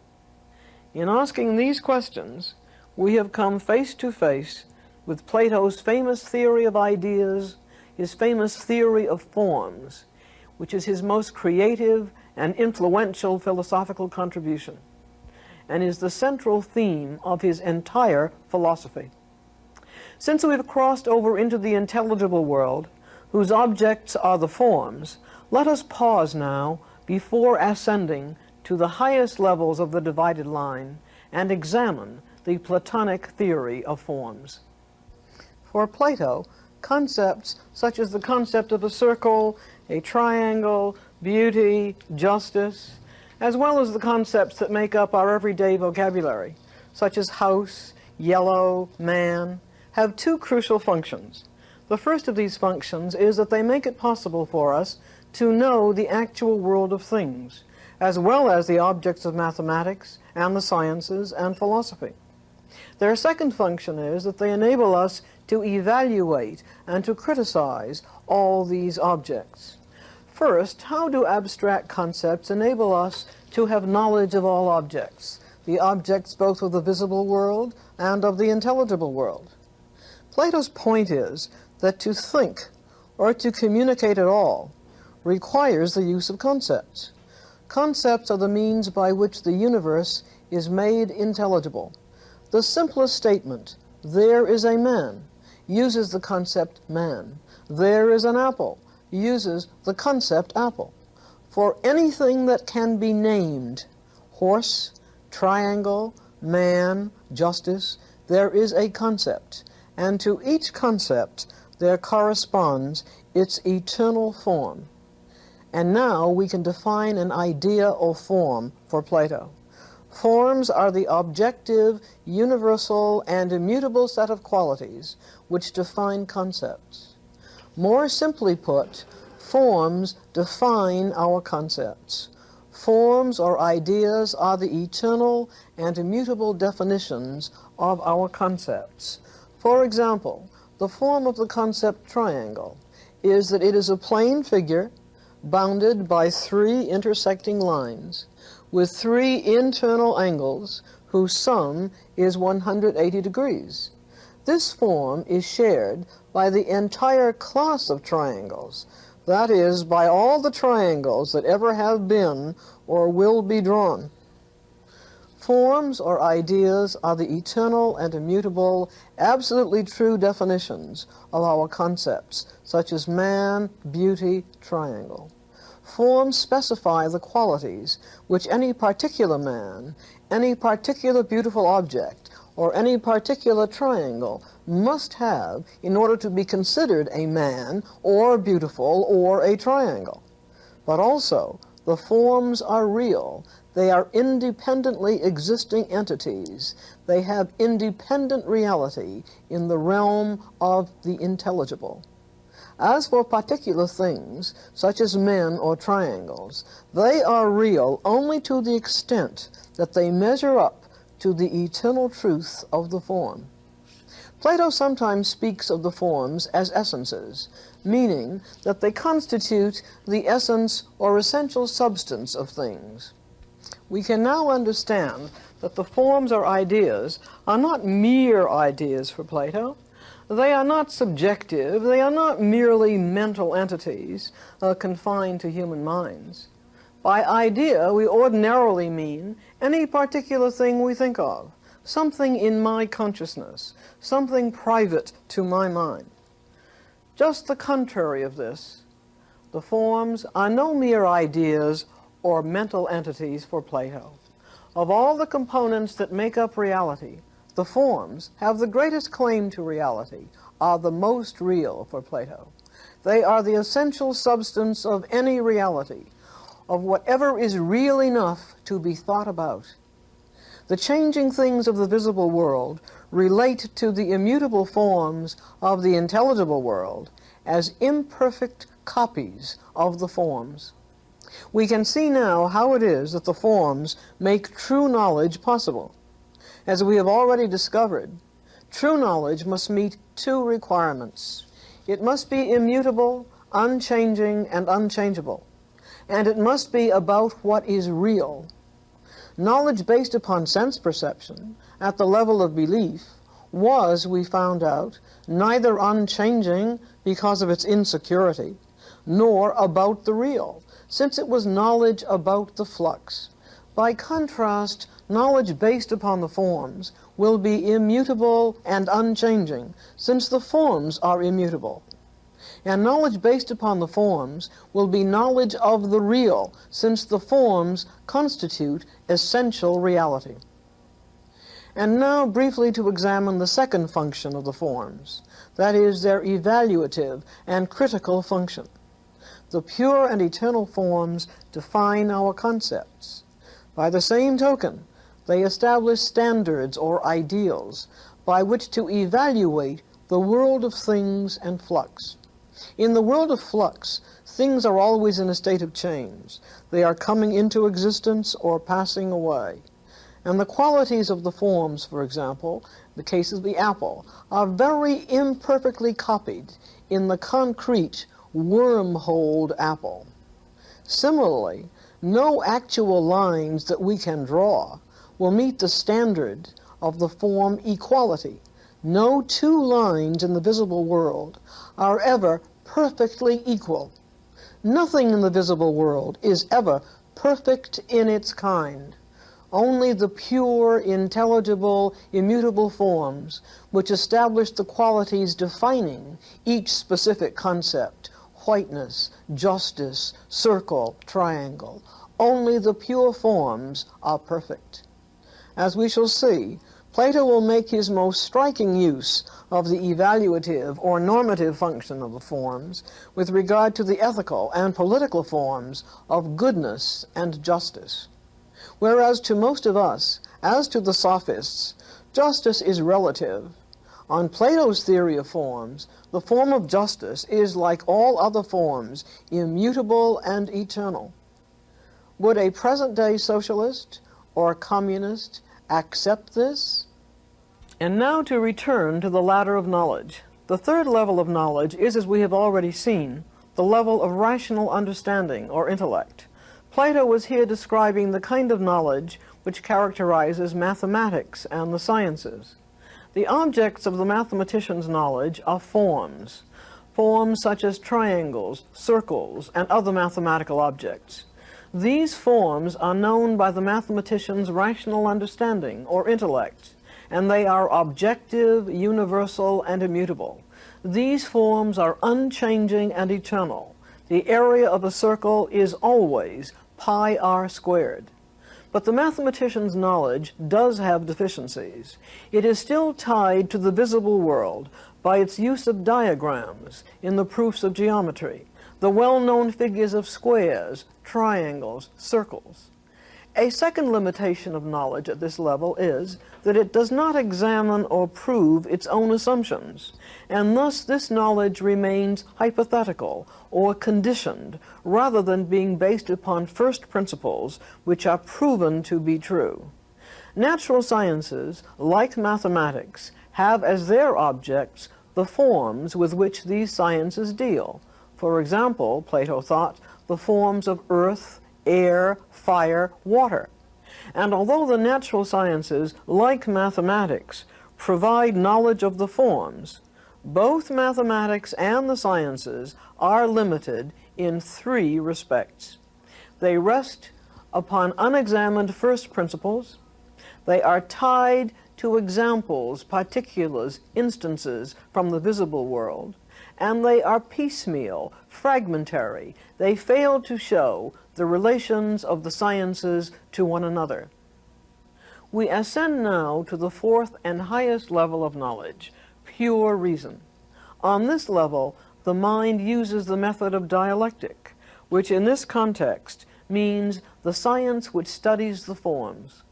In asking these questions, we have come face to face with Plato's famous theory of ideas, his famous theory of forms, which is his most creative and influential philosophical contribution, and is the central theme of his entire philosophy. Since we have crossed over into the intelligible world, whose objects are the forms, let us pause now before ascending to the highest levels of the divided line and examine the Platonic theory of forms. For Plato, concepts such as the concept of a circle, a triangle, beauty, justice, as well as the concepts that make up our everyday vocabulary, such as house, yellow, man, have two crucial functions. The first of these functions is that they make it possible for us to know the actual world of things, as well as the objects of mathematics and the sciences and philosophy. Their second function is that they enable us to evaluate and to criticize all these objects. First, how do abstract concepts enable us to have knowledge of all objects, the objects both of the visible world and of the intelligible world? Plato's point is that to think or to communicate at all requires the use of concepts. Concepts are the means by which the universe is made intelligible. The simplest statement, "There is a man," uses the concept man. "There is an apple," uses the concept apple. For anything that can be named, horse, triangle, man, justice, there is a concept, and to each concept there corresponds its eternal form. And now we can define an idea or form for Plato. Forms are the objective, universal, and immutable set of qualities which define concepts. More simply put, forms define our concepts. Forms or ideas are the eternal and immutable definitions of our concepts. For example, the form of the concept triangle is that it is a plane figure bounded by 3 intersecting lines with 3 internal angles whose sum is 180 degrees. This form is shared by the entire class of triangles, that is, by all the triangles that ever have been or will be drawn. Forms or ideas are the eternal and immutable, absolutely true definitions of our concepts, such as man, beauty, triangle. Forms specify the qualities which any particular man, any particular beautiful object, or any particular triangle must have in order to be considered a man, or beautiful, or a triangle. But also, the forms are real. They are independently existing entities. They have independent reality in the realm of the intelligible. As for particular things, such as men or triangles, they are real only to the extent that they measure up to the eternal truth of the form. Plato sometimes speaks of the forms as essences, meaning that they constitute the essence or essential substance of things. We can now understand that the forms or ideas are not mere ideas for Plato. They are not subjective. They are not merely mental entities confined to human minds. By idea, we ordinarily mean any particular thing we think of, something in my consciousness, something private to my mind. Just the contrary of this, the forms are no mere ideas or mental entities for Plato. Of all the components that make up reality, the forms have the greatest claim to reality, are the most real for Plato. They are the essential substance of any reality, of whatever is real enough to be thought about. The changing things of the visible world relate to the immutable forms of the intelligible world as imperfect copies of the forms. We can see now how it is that the forms make true knowledge possible. As we have already discovered, true knowledge must meet 2 requirements. It must be immutable, unchanging, and unchangeable. And it must be about what is real. Knowledge based upon sense perception, at the level of belief, was, we found out, neither unchanging because of its insecurity, nor about the real, since it was knowledge about the flux. By contrast, knowledge based upon the forms will be immutable and unchanging, since the forms are immutable. And knowledge based upon the forms will be knowledge of the real, since the forms constitute essential reality. And now briefly to examine the second function of the forms, that is, their evaluative and critical function. The pure and eternal forms define our concepts. By the same token, they establish standards or ideals by which to evaluate the world of things and flux. In the world of flux, things are always in a state of change. They are coming into existence or passing away. And the qualities of the forms, for example, the case of the apple, are very imperfectly copied in the concrete worm-holed apple. Similarly, no actual lines that we can draw will meet the standard of the form equality. No 2 lines in the visible world are ever perfectly equal. Nothing in the visible world is ever perfect in its kind. Only the pure, intelligible, immutable forms which establish the qualities defining each specific concept, whiteness, justice, circle, triangle, only the pure forms are perfect. As we shall see, Plato will make his most striking use of the evaluative or normative function of the forms with regard to the ethical and political forms of goodness and justice. Whereas to most of us, as to the sophists, justice is relative. On Plato's theory of forms, the form of justice is, like all other forms, immutable and eternal. Would a present-day socialist or communist accept this? And now to return to the ladder of knowledge. The third level of knowledge is, as we have already seen, the level of rational understanding or intellect. Plato was here describing the kind of knowledge which characterizes mathematics and the sciences. The objects of the mathematician's knowledge are forms, forms such as triangles, circles, and other mathematical objects. These forms are known by the mathematician's rational understanding or intellect, and they are objective, universal, and immutable. These forms are unchanging and eternal. The area of a circle is always pi r squared. But the mathematician's knowledge does have deficiencies. It is still tied to the visible world by its use of diagrams in the proofs of geometry, the well-known figures of squares, triangles, circles. A second limitation of knowledge at this level is that it does not examine or prove its own assumptions, and thus this knowledge remains hypothetical or conditioned rather than being based upon first principles which are proven to be true. Natural sciences, like mathematics, have as their objects the forms with which these sciences deal. For example, Plato thought, the forms of earth, air, fire, water. And although the natural sciences, like mathematics, provide knowledge of the forms, both mathematics and the sciences are limited in three respects. They rest upon unexamined first principles, they are tied to examples, particulars, instances from the visible world, and they are piecemeal, fragmentary. They fail to show the relations of the sciences to one another. We ascend now to the fourth and highest level of knowledge, pure reason. On this level, the mind uses the method of dialectic, which in this context means the science which studies the forms.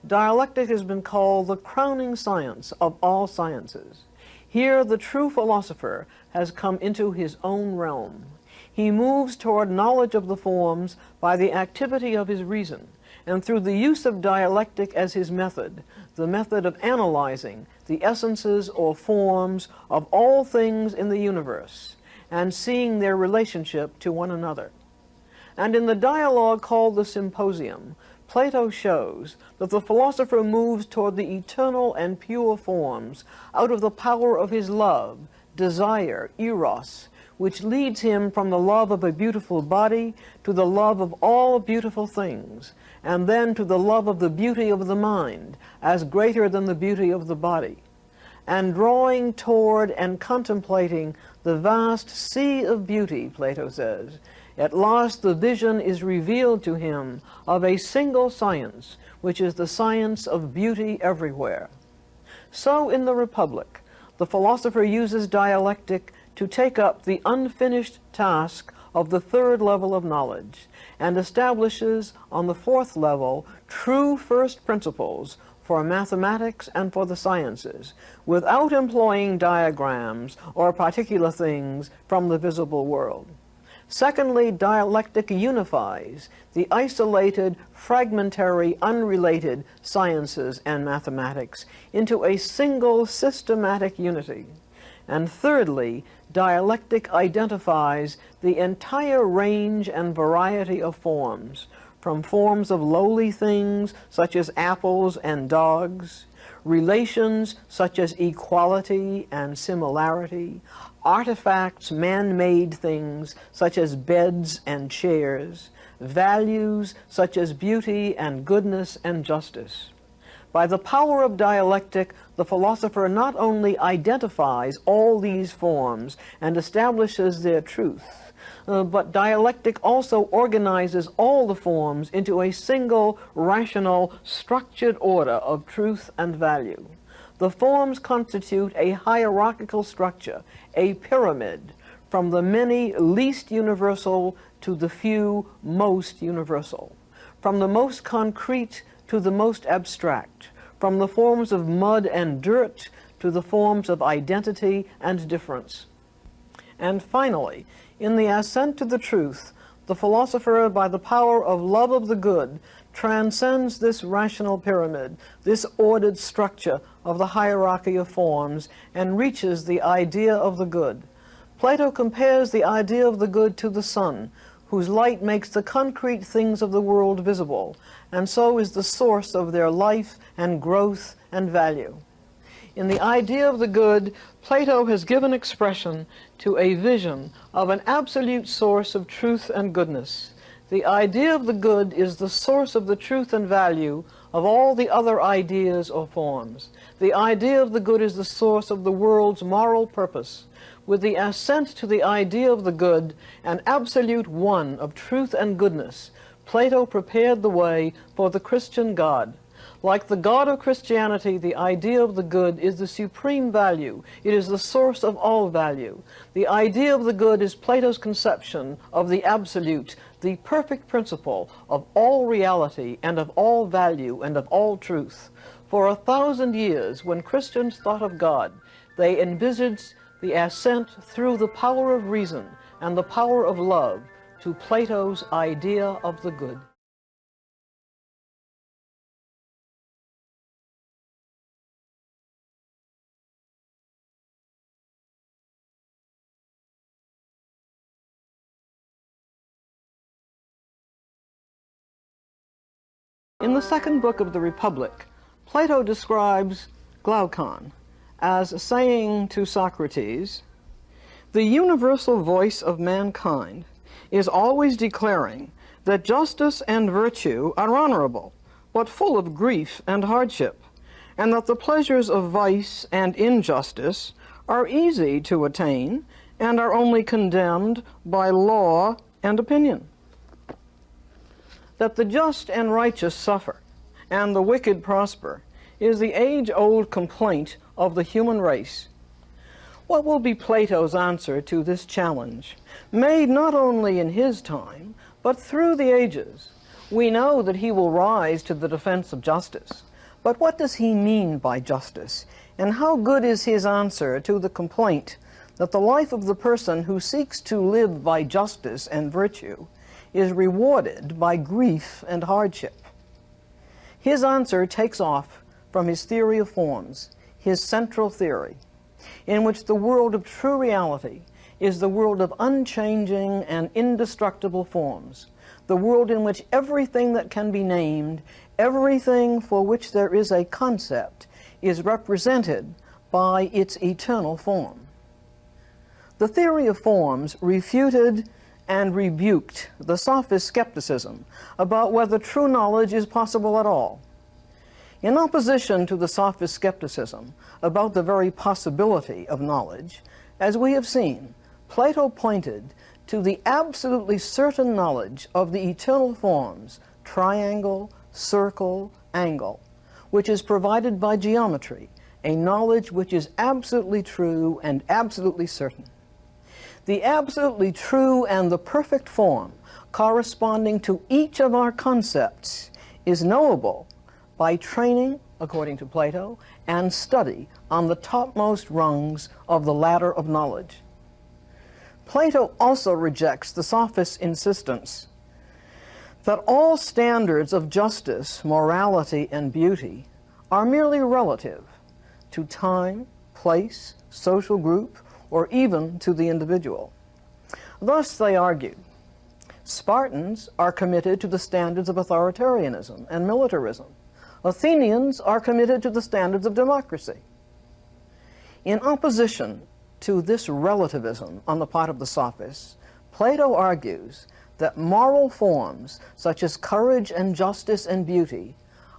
Dialectic has been called the crowning science of all sciences. Here the true philosopher has come into his own realm. He moves toward knowledge of the forms by the activity of his reason, and through the use of dialectic as his method, the method of analyzing the essences or forms of all things in the universe, and seeing their relationship to one another. And in the dialogue called the Symposium, Plato shows that the philosopher moves toward the eternal and pure forms out of the power of his love, desire, eros, which leads him from the love of a beautiful body to the love of all beautiful things, and then to the love of the beauty of the mind as greater than the beauty of the body. And drawing toward and contemplating the vast sea of beauty, Plato says, at last the vision is revealed to him of a single science, which is the science of beauty everywhere. So in the Republic, the philosopher uses dialectic to take up the unfinished task of the third level of knowledge, and establishes on the fourth level true first principles for mathematics and for the sciences, without employing diagrams or particular things from the visible world. Secondly, dialectic unifies the isolated, fragmentary, unrelated sciences and mathematics into a single systematic unity. And thirdly, dialectic identifies the entire range and variety of forms, from forms of lowly things such as apples and dogs, relations such as equality and similarity, artifacts, man-made things such as beds and chairs, values such as beauty and goodness and justice. By the power of dialectic, the philosopher not only identifies all these forms and establishes their truth, but dialectic also organizes all the forms into a single, rational, structured order of truth and value. The forms constitute a hierarchical structure, a pyramid, from the many least universal to the few most universal, from the most concrete to the most abstract, from the forms of mud and dirt to the forms of identity and difference. And finally, in the ascent to the truth, the philosopher, by the power of love of the good, transcends this rational pyramid, this ordered structure of the hierarchy of forms, and reaches the idea of the good. Plato compares the idea of the good to the sun, whose light makes the concrete things of the world visible, and so is the source of their life and growth and value. In the idea of the good, Plato has given expression to a vision of an absolute source of truth and goodness. The idea of the good is the source of the truth and value of all the other ideas or forms. The idea of the good is the source of the world's moral purpose. With the assent to the idea of the good, an absolute one of truth and goodness, Plato prepared the way for the Christian God. Like the God of Christianity, the idea of the good is the supreme value. It is the source of all value. The idea of the good is Plato's conception of the absolute, the perfect principle of all reality and of all value and of all truth. For 1,000 years, when Christians thought of God, they envisaged the ascent through the power of reason and the power of love to Plato's idea of the good. In the second book of the Republic, Plato describes Glaucon as saying to Socrates, "The universal voice of mankind is always declaring that justice and virtue are honorable, but full of grief and hardship, and that the pleasures of vice and injustice are easy to attain and are only condemned by law and opinion. That the just and righteous suffer, and the wicked prosper, is the age-old complaint of the human race." What will be Plato's answer to this challenge, made not only in his time, but through the ages? We know that he will rise to the defense of justice. But what does he mean by justice? And how good is his answer to the complaint that the life of the person who seeks to live by justice and virtue is rewarded by grief and hardship? His answer takes off from his theory of forms, his central theory, in which the world of true reality is the world of unchanging and indestructible forms, the world in which everything that can be named, everything for which there is a concept, is represented by its eternal form. The theory of forms refuted and rebuked the sophist skepticism about whether true knowledge is possible at all. In opposition to the sophist skepticism about the very possibility of knowledge, as we have seen, Plato pointed to the absolutely certain knowledge of the eternal forms, triangle, circle, angle, which is provided by geometry, a knowledge which is absolutely true and absolutely certain. The absolutely true and the perfect form corresponding to each of our concepts is knowable by training, according to Plato, and study on the topmost rungs of the ladder of knowledge. Plato also rejects the sophist's insistence that all standards of justice, morality, and beauty are merely relative to time, place, social group, or even to the individual. Thus, they argued, Spartans are committed to the standards of authoritarianism and militarism. Athenians are committed to the standards of democracy. In opposition to this relativism on the part of the sophists, Plato argues that moral forms such as courage and justice and beauty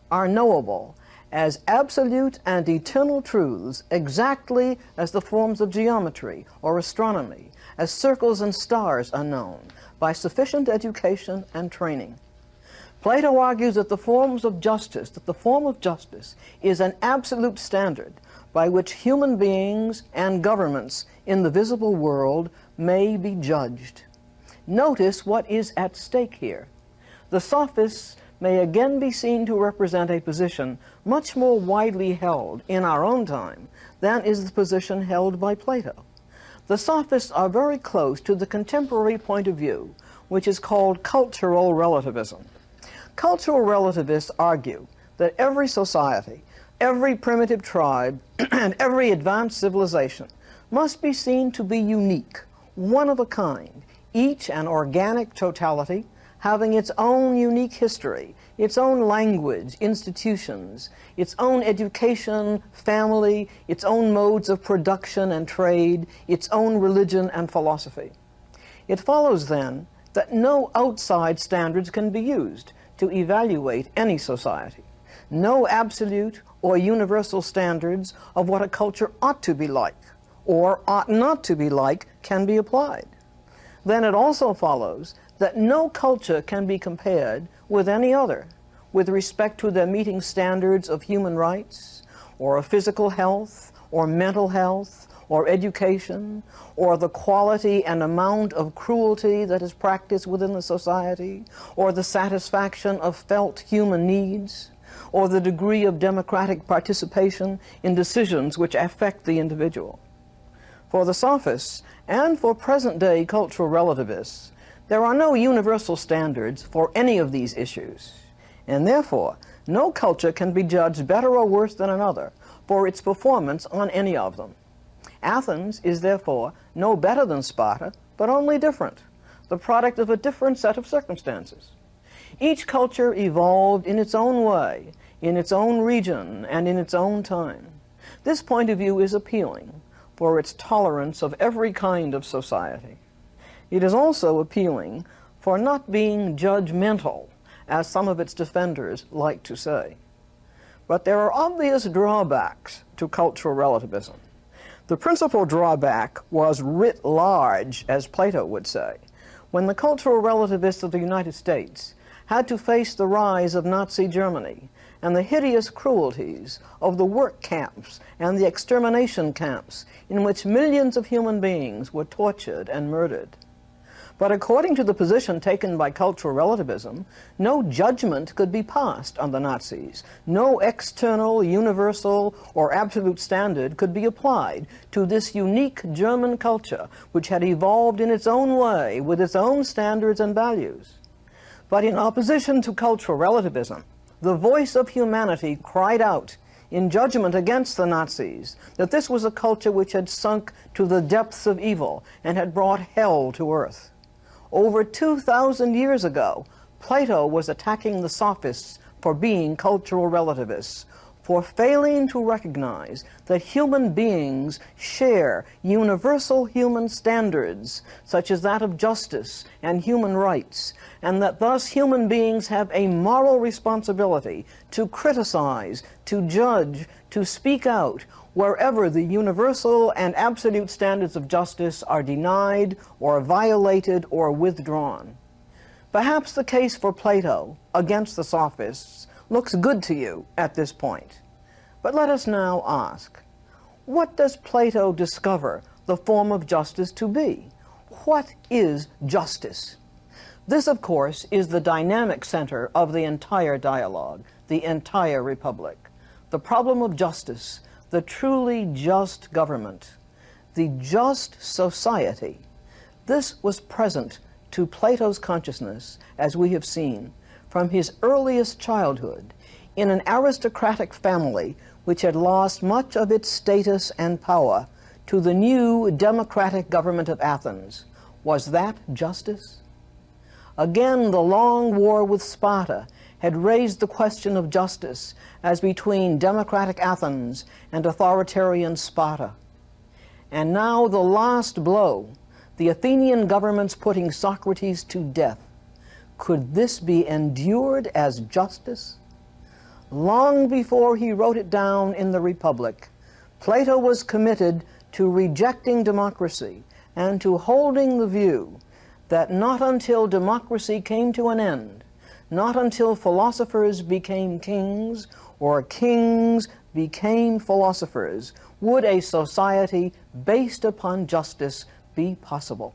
are knowable as absolute and eternal truths exactly as the forms of geometry or astronomy, as circles and stars are known by sufficient education and training. Plato argues that the form of justice is an absolute standard by which human beings and governments in the visible world may be judged. Notice what is at stake here. The sophists may again be seen to represent a position much more widely held in our own time than is the position held by Plato. The sophists are very close to the contemporary point of view, which is called cultural relativism. Cultural relativists argue that every society, every primitive tribe, and every advanced civilization must be seen to be unique, one of a kind, each an organic totality, having its own unique history, its own language, institutions, its own education, family, its own modes of production and trade, its own religion and philosophy. It follows then that no outside standards can be used to evaluate any society. No absolute or universal standards of what a culture ought to be like or ought not to be like can be applied. Then it also follows that no culture can be compared with any other with respect to their meeting standards of human rights, or of physical health, or mental health, or education, or the quality and amount of cruelty that is practiced within the society, or the satisfaction of felt human needs, or the degree of democratic participation in decisions which affect the individual. For the sophists and for present-day cultural relativists, there are no universal standards for any of these issues, and therefore no culture can be judged better or worse than another for its performance on any of them. Athens is therefore no better than Sparta, but only different, the product of a different set of circumstances. Each culture evolved in its own way, in its own region, and in its own time. This point of view is appealing for its tolerance of every kind of society. It is also appealing for not being judgmental, as some of its defenders like to say. But there are obvious drawbacks to cultural relativism. The principal drawback was writ large, as Plato would say, when the cultural relativists of the United States had to face the rise of Nazi Germany and the hideous cruelties of the work camps and the extermination camps in which millions of human beings were tortured and murdered. But according to the position taken by cultural relativism, no judgment could be passed on the Nazis. No external, universal, or absolute standard could be applied to this unique German culture, which had evolved in its own way with its own standards and values. But in opposition to cultural relativism, the voice of humanity cried out in judgment against the Nazis that this was a culture which had sunk to the depths of evil and had brought hell to earth. Over 2,000 years ago, Plato was attacking the sophists for being cultural relativists, for failing to recognize that human beings share universal human standards, such as that of justice and human rights, and that thus human beings have a moral responsibility to criticize, to judge, to speak out, wherever the universal and absolute standards of justice are denied or violated or withdrawn. Perhaps the case for Plato against the sophists looks good to you at this point. But let us now ask, what does Plato discover the form of justice to be? What is justice? This, of course, is the dynamic center of the entire dialogue, the entire Republic. The problem of justice, the truly just government, the just society. This was present to Plato's consciousness, as we have seen, from his earliest childhood, in an aristocratic family which had lost much of its status and power to the new democratic government of Athens. Was that justice? Again, the long war with Sparta had raised the question of justice as between democratic Athens and authoritarian Sparta. And now the last blow, the Athenian government's putting Socrates to death. Could this be endured as justice? Long before he wrote it down in the Republic, Plato was committed to rejecting democracy and to holding the view that not until democracy came to an end, not until philosophers became kings or kings became philosophers, would a society based upon justice be possible.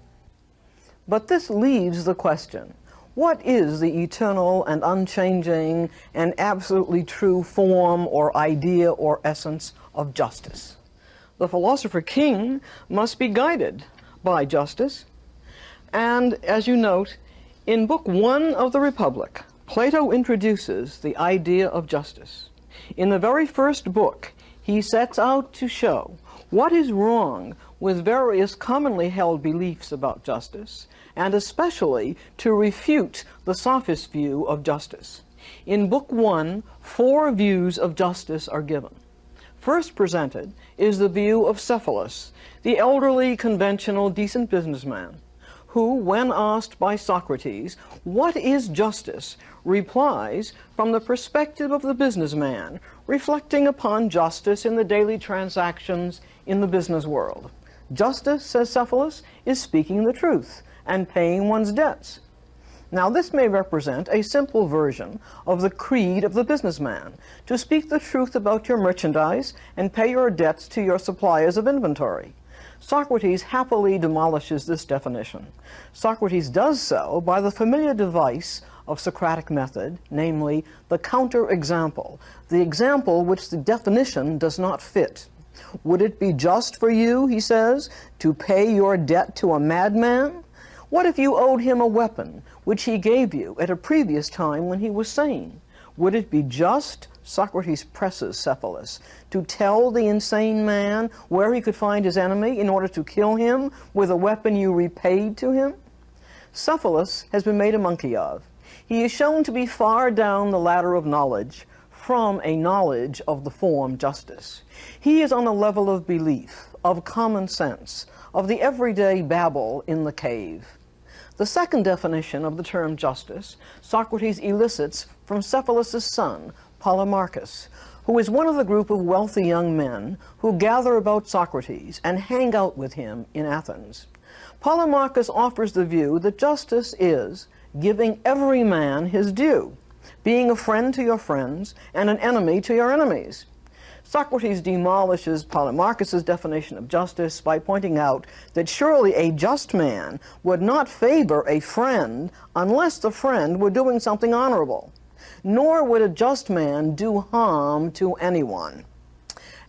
But this leaves the question, what is the eternal and unchanging and absolutely true form or idea or essence of justice? The philosopher king must be guided by justice, and as you note, In Book 1 of the Republic, Plato introduces the idea of justice. In the very first book, he sets out to show what is wrong with various commonly held beliefs about justice, and especially to refute the sophist view of justice. In Book 1, 4 views of justice are given. First presented is the view of Cephalus, the elderly, conventional, decent businessman, who, when asked by Socrates, "What is justice?" replies from the perspective of the businessman, reflecting upon justice in the daily transactions in the business world. Justice, says Cephalus, is speaking the truth and paying one's debts. Now, this may represent a simple version of the creed of the businessman, to speak the truth about your merchandise and pay your debts to your suppliers of inventory. Socrates happily demolishes this definition. Socrates does so by the familiar device of Socratic method, namely the counter-example, the example which the definition does not fit. Would it be just for you, he says, to pay your debt to a madman? What if you owed him a weapon which he gave you at a previous time when he was sane? Would it be just, Socrates presses Cephalus, to tell the insane man where he could find his enemy in order to kill him with a weapon you repaid to him? Cephalus has been made a monkey of. He is shown to be far down the ladder of knowledge from a knowledge of the form justice. He is on a level of belief, of common sense, of the everyday babble in the cave. The second definition of the term justice Socrates elicits from Cephalus' son, Polemarchus, who is one of the group of wealthy young men who gather about Socrates and hang out with him in Athens. Polemarchus offers the view that justice is giving every man his due, being a friend to your friends and an enemy to your enemies. Socrates demolishes Polemarchus' definition of justice by pointing out that surely a just man would not favor a friend unless the friend were doing something honorable, nor would a just man do harm to anyone.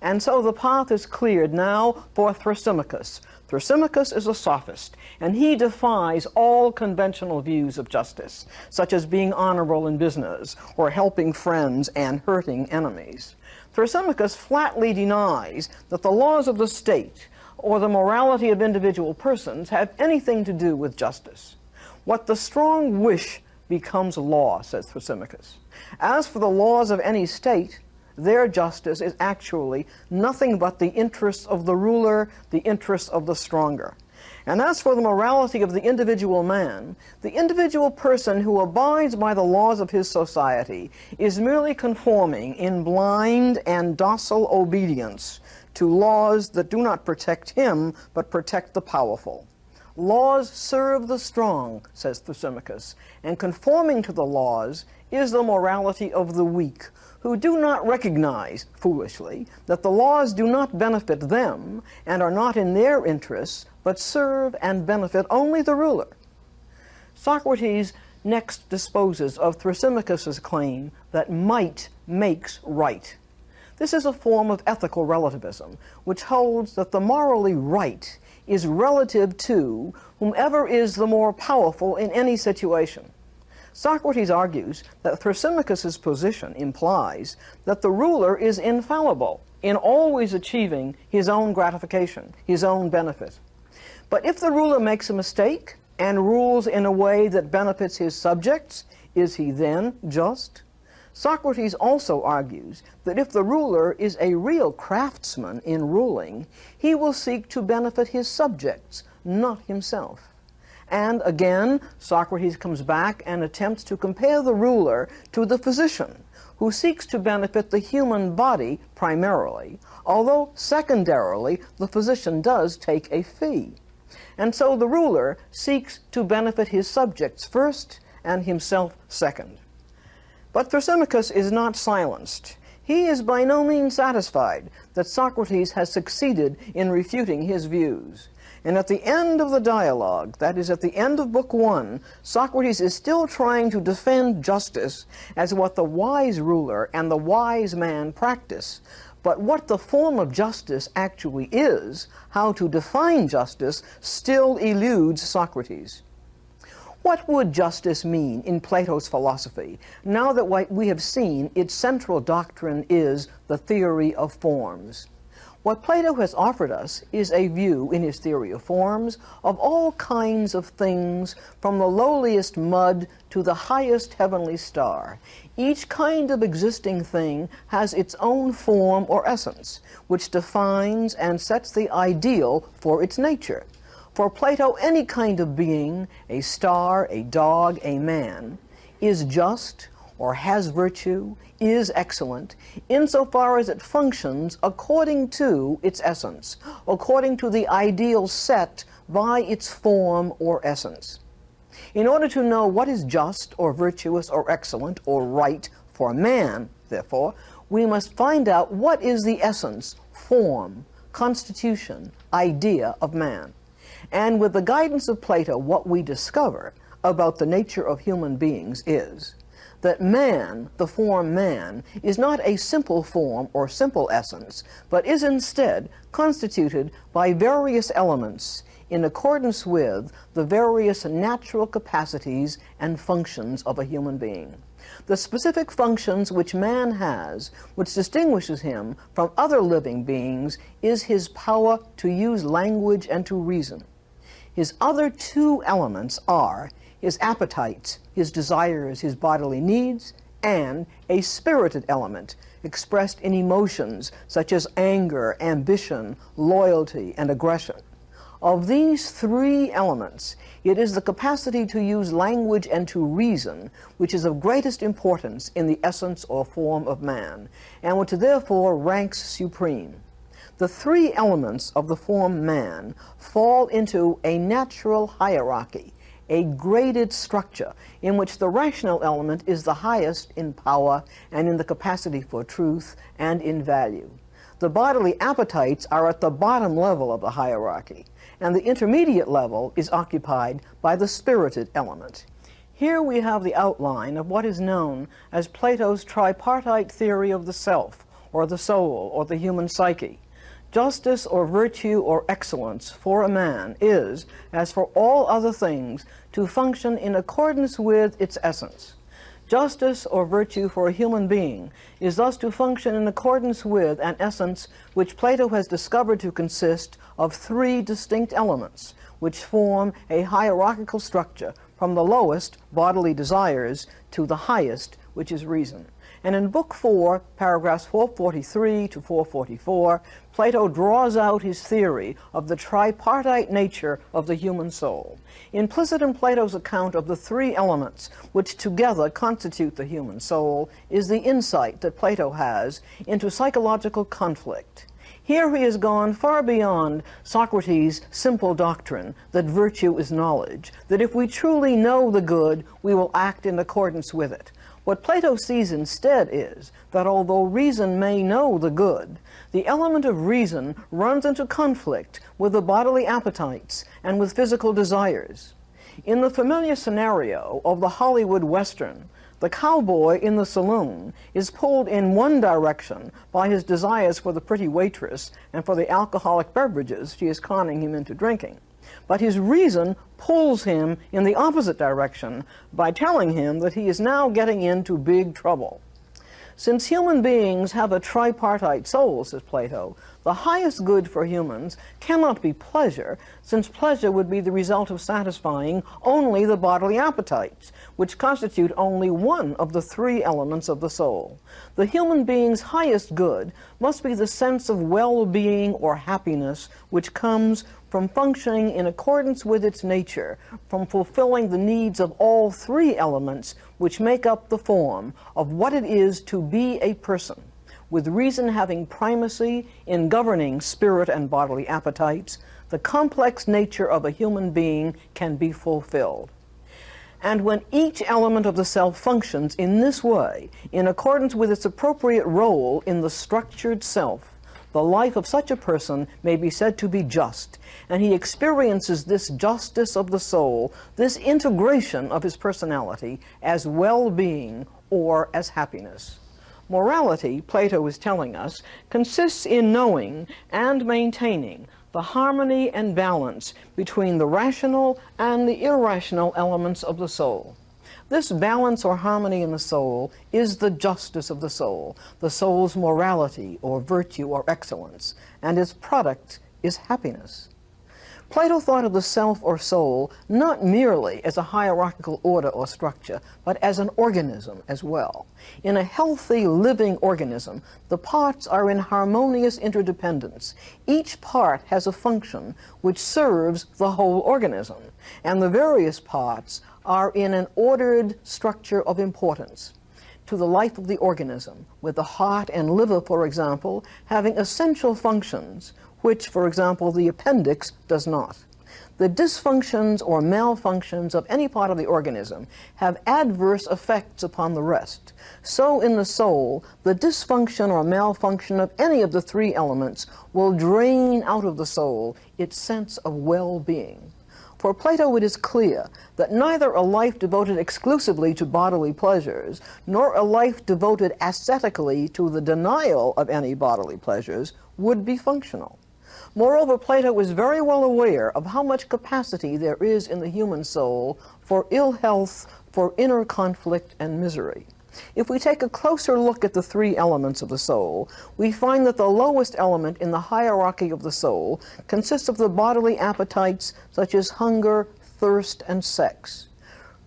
And so the path is cleared now for Thrasymachus. Thrasymachus is a sophist, and he defies all conventional views of justice, such as being honorable in business, or helping friends and hurting enemies. Thrasymachus flatly denies that the laws of the state or the morality of individual persons have anything to do with justice. What the strong wish becomes law, says Thrasymachus. As for the laws of any state, their justice is actually nothing but the interests of the ruler, the interests of the stronger. And as for the morality of the individual man, the individual person who abides by the laws of his society is merely conforming in blind and docile obedience to laws that do not protect him, but protect the powerful. Laws serve the strong, says Thrasymachus, and conforming to the laws is the morality of the weak, who do not recognize, foolishly, that the laws do not benefit them and are not in their interests, but serve and benefit only the ruler. Socrates next disposes of Thrasymachus' claim that might makes right. This is a form of ethical relativism, which holds that the morally right is relative to whomever is the more powerful in any situation. Socrates argues that Thrasymachus' position implies that the ruler is infallible in always achieving his own gratification, his own benefit. But if the ruler makes a mistake and rules in a way that benefits his subjects, is he then just? Socrates also argues that if the ruler is a real craftsman in ruling, he will seek to benefit his subjects, not himself. And again, Socrates comes back and attempts to compare the ruler to the physician, who seeks to benefit the human body primarily, although secondarily the physician does take a fee. And so the ruler seeks to benefit his subjects first and himself second. But Thrasymachus is not silenced. He is by no means satisfied that Socrates has succeeded in refuting his views. And at the end of the dialogue, that is, at the end of Book 1, Socrates is still trying to defend justice as what the wise ruler and the wise man practice. But what the form of justice actually is, how to define justice, still eludes Socrates. What would justice mean in Plato's philosophy, now that what we have seen its central doctrine is the theory of forms? What Plato has offered us is a view in his theory of forms of all kinds of things, from the lowliest mud to the highest heavenly star. Each kind of existing thing has its own form or essence, which defines and sets the ideal for its nature. For Plato, any kind of being, a star, a dog, a man, is just or has virtue, is excellent, insofar as it functions according to its essence, according to the ideal set by its form or essence. In order to know what is just or virtuous or excellent or right for man, therefore, we must find out what is the essence, form, constitution, idea of man. And with the guidance of Plato, what we discover about the nature of human beings is that man, the form man, is not a simple form or simple essence, but is instead constituted by various elements in accordance with the various natural capacities and functions of a human being. The specific functions which man has, which distinguishes him from other living beings, is his power to use language and to reason. His other two elements are his appetites, his desires, his bodily needs, and a spirited element expressed in emotions such as anger, ambition, loyalty, and aggression. Of these three elements, it is the capacity to use language and to reason which is of greatest importance in the essence or form of man, and which therefore ranks supreme. The three elements of the form man fall into a natural hierarchy, a graded structure in which the rational element is the highest in power and in the capacity for truth and in value. The bodily appetites are at the bottom level of the hierarchy, and the intermediate level is occupied by the spirited element. Here we have the outline of what is known as Plato's tripartite theory of the self, or the soul, or the human psyche. Justice or virtue or excellence for a man is, as for all other things, to function in accordance with its essence. Justice or virtue for a human being is thus to function in accordance with an essence which Plato has discovered to consist of three distinct elements, which form a hierarchical structure from the lowest, bodily desires, to the highest, which is reason. And in Book 4, paragraphs 443 to 444, Plato draws out his theory of the tripartite nature of the human soul. Implicit in Plato's account of the three elements which together constitute the human soul is the insight that Plato has into psychological conflict. Here he has gone far beyond Socrates' simple doctrine that virtue is knowledge, that if we truly know the good, we will act in accordance with it. What Plato sees instead is that although reason may know the good, the element of reason runs into conflict with the bodily appetites and with physical desires. In the familiar scenario of the Hollywood Western, the cowboy in the saloon is pulled in one direction by his desires for the pretty waitress and for the alcoholic beverages she is conning him into drinking. But his reason pulls him in the opposite direction by telling him that he is now getting into big trouble. Since human beings have a tripartite soul, says Plato, the highest good for humans cannot be pleasure, since pleasure would be the result of satisfying only the bodily appetites, which constitute only one of the three elements of the soul. The human being's highest good must be the sense of well-being or happiness which comes from functioning in accordance with its nature, from fulfilling the needs of all three elements which make up the form of what it is to be a person, with reason having primacy in governing spirit and bodily appetites. The complex nature of a human being can be fulfilled. And when each element of the self functions in this way, in accordance with its appropriate role in the structured self, the life of such a person may be said to be just, and he experiences this justice of the soul, this integration of his personality, as well-being or as happiness. Morality, Plato is telling us, consists in knowing and maintaining the the harmony and balance between the rational and the irrational elements of the soul. This balance or harmony in the soul is the justice of the soul's morality or virtue or excellence, and its product is happiness. Plato thought of the self or soul not merely as a hierarchical order or structure, but as an organism as well. In a healthy, living organism, the parts are in harmonious interdependence. Each part has a function which serves the whole organism, and the various parts are in an ordered structure of importance to the life of the organism, with the heart and liver, for example, having essential functions which, for example, the appendix does not. The dysfunctions or malfunctions of any part of the organism have adverse effects upon the rest. So in the soul, the dysfunction or malfunction of any of the three elements will drain out of the soul its sense of well-being. For Plato, it is clear that neither a life devoted exclusively to bodily pleasures, nor a life devoted ascetically to the denial of any bodily pleasures would be functional. Moreover, Plato is very well aware of how much capacity there is in the human soul for ill health, for inner conflict and misery. If we take a closer look at the three elements of the soul, we find that the lowest element in the hierarchy of the soul consists of the bodily appetites such as hunger, thirst, and sex.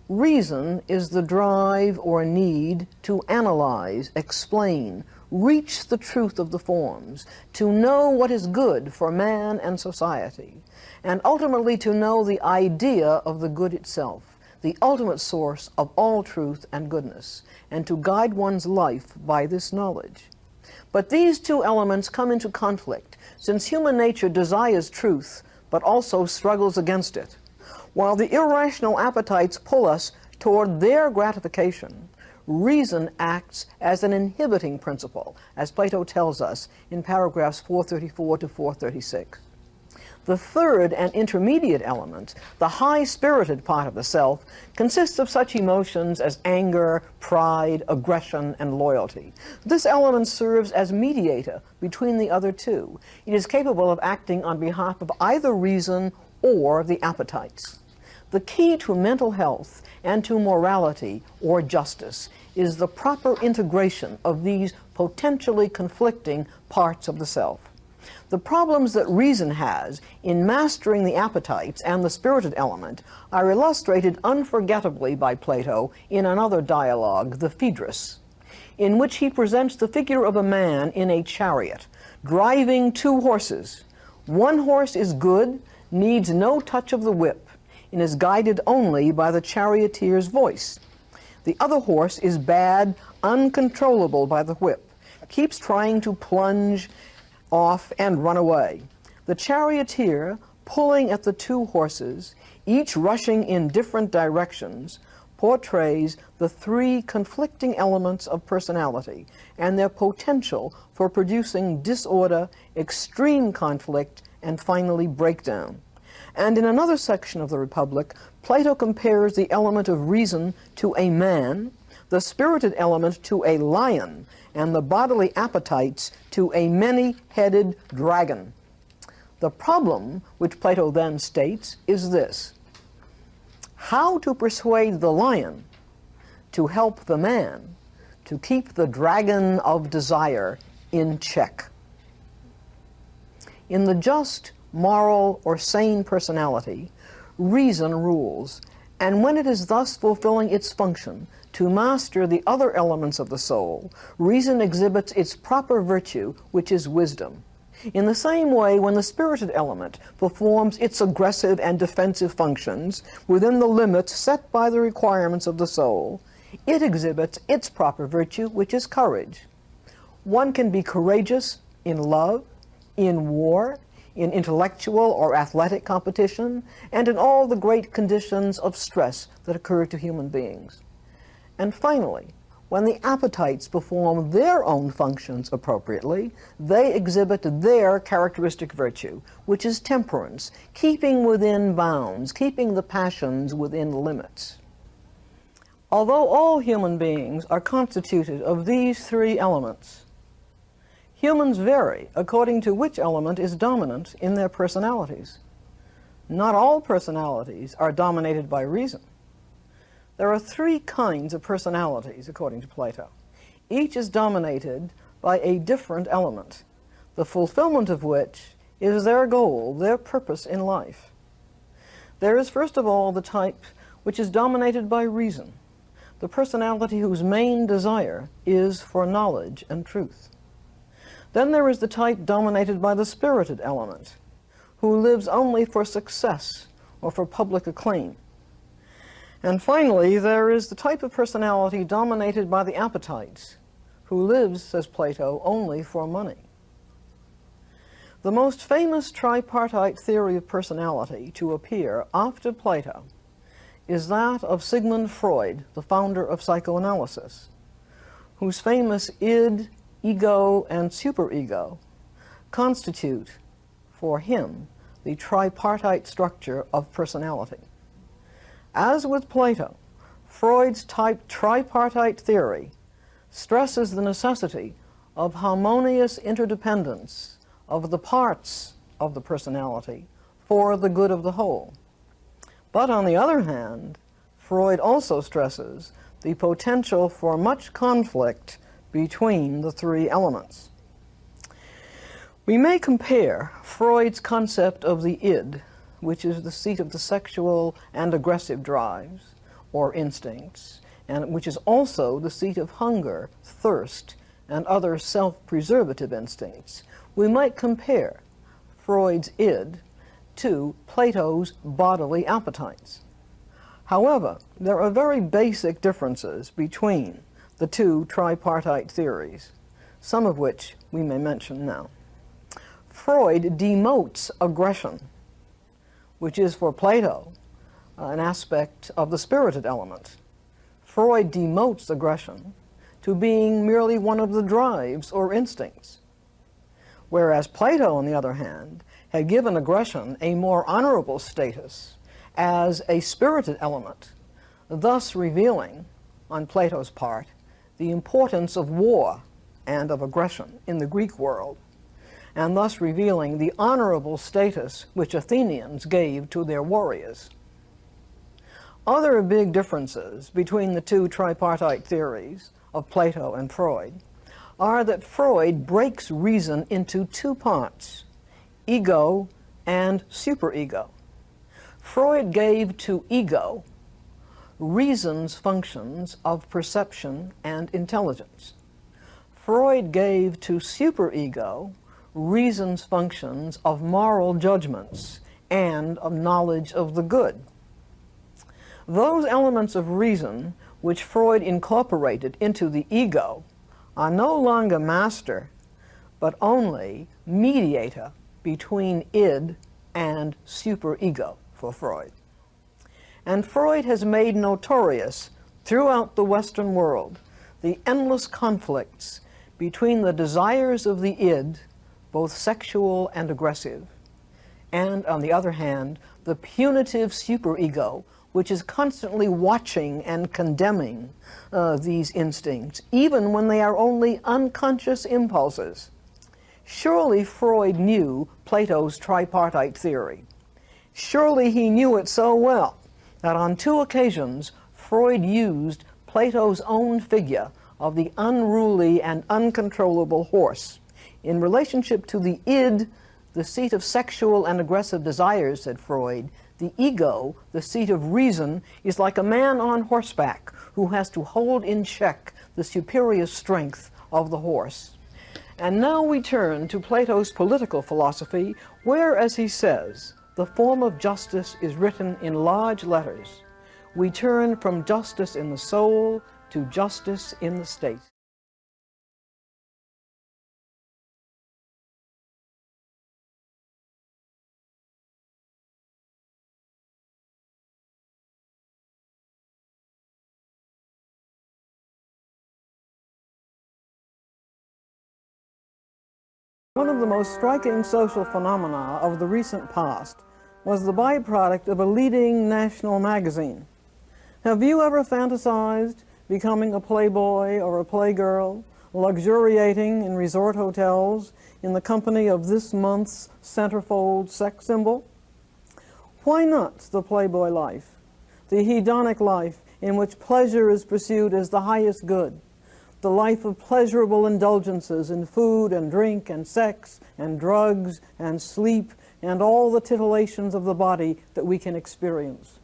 Reason is the drive or need to analyze, explain, reach the truth of the forms, to know what is good for man and society, and ultimately to know the idea of the good itself, the ultimate source of all truth and goodness, and to guide one's life by this knowledge. But these two elements come into conflict, since human nature desires truth, but also struggles against it. While the irrational appetites pull us toward their gratification, reason acts as an inhibiting principle, as Plato tells us in paragraphs 434 to 436. The third and intermediate element, the high-spirited part of the self, consists of such emotions as anger, pride, aggression, and loyalty. This element serves as mediator between the other two. It is capable of acting on behalf of either reason or the appetites. The key to mental health and to morality or justice is the proper integration of these potentially conflicting parts of the self. The problems that reason has in mastering the appetites and the spirited element are illustrated unforgettably by Plato in another dialogue, the Phaedrus, in which he presents the figure of a man in a chariot, driving two horses. One horse is good, needs no touch of the whip, and is guided only by the charioteer's voice. The other horse is bad, uncontrollable by the whip, keeps trying to plunge off and run away. The charioteer, pulling at the two horses, each rushing in different directions, portrays the three conflicting elements of personality and their potential for producing disorder, extreme conflict, and finally breakdown. And in another section of the Republic, Plato compares the element of reason to a man, the spirited element to a lion, and the bodily appetites to a many-headed dragon. The problem, which Plato then states, is this: how to persuade the lion to help the man to keep the dragon of desire in check. In the just, moral, or sane personality, reason rules, and when it is thus fulfilling its function to master the other elements of the soul, reason exhibits its proper virtue, which is wisdom. In the same way, when the spirited element performs its aggressive and defensive functions within the limits set by the requirements of the soul, it exhibits its proper virtue, which is courage. One can be courageous in love, in war, in intellectual or athletic competition, and in all the great conditions of stress that occur to human beings. And finally, when the appetites perform their own functions appropriately, they exhibit their characteristic virtue, which is temperance, keeping within bounds, keeping the passions within limits. Although all human beings are constituted of these three elements, Humans vary according to which element is dominant in their personalities. Not all personalities are dominated by reason. There are three kinds of personalities, according to Plato. Each is dominated by a different element, the fulfillment of which is their goal, their purpose in life. There is, first of all, the type which is dominated by reason, the personality whose main desire is for knowledge and truth. Then there is the type dominated by the spirited element, who lives only for success or for public acclaim. And finally, there is the type of personality dominated by the appetites, who lives, says Plato, only for money. The most famous tripartite theory of personality to appear after Plato is that of Sigmund Freud, the founder of psychoanalysis, whose famous id, ego, and superego constitute, for him, the tripartite structure of personality. As with Plato, Freud's tripartite theory stresses the necessity of harmonious interdependence of the parts of the personality for the good of the whole. But on the other hand, Freud also stresses the potential for much conflict between the three elements. We may compare Freud's concept of the id, which is the seat of the sexual and aggressive drives or instincts, and which is also the seat of hunger, thirst, and other self-preservative instincts. We might compare Freud's id to Plato's bodily appetites. However, there are very basic differences between the two tripartite theories, some of which we may mention now. Freud demotes aggression, which is for Plato an aspect of the spirited element. Freud demotes aggression to being merely one of the drives or instincts, whereas Plato, on the other hand, had given aggression a more honorable status as a spirited element, thus revealing, on Plato's part, the importance of war and of aggression in the Greek world, and thus revealing the honorable status which Athenians gave to their warriors. Other big differences between the two tripartite theories of Plato and Freud are that Freud breaks reason into two parts, ego and superego. Freud gave to ego reason's functions of perception and intelligence. Freud gave to superego reason's functions of moral judgments and of knowledge of the good. Those elements of reason which Freud incorporated into the ego are no longer master, but only mediator between id and superego for Freud. And Freud has made notorious throughout the Western world the endless conflicts between the desires of the id, both sexual and aggressive, and, on the other hand, the punitive superego, which is constantly watching and condemning these instincts, even when they are only unconscious impulses. Surely Freud knew Plato's tripartite theory. Surely he knew it so well that on two occasions Freud used Plato's own figure of the unruly and uncontrollable horse. In relationship to the id, the seat of sexual and aggressive desires, said Freud, the ego, the seat of reason, is like a man on horseback who has to hold in check the superior strength of the horse. And now we turn to Plato's political philosophy, where, as he says, the form of justice is written in large letters. We turn from justice in the soul to justice in the state. One of the most striking social phenomena of the recent past was the byproduct of a leading national magazine. Have you ever fantasized becoming a playboy or a playgirl luxuriating in resort hotels in the company of this month's centerfold sex symbol? Why not the playboy life, the hedonic life in which pleasure is pursued as the highest good, the life of pleasurable indulgences in food and drink and sex and drugs and sleep and all the titillations of the body that we can experience?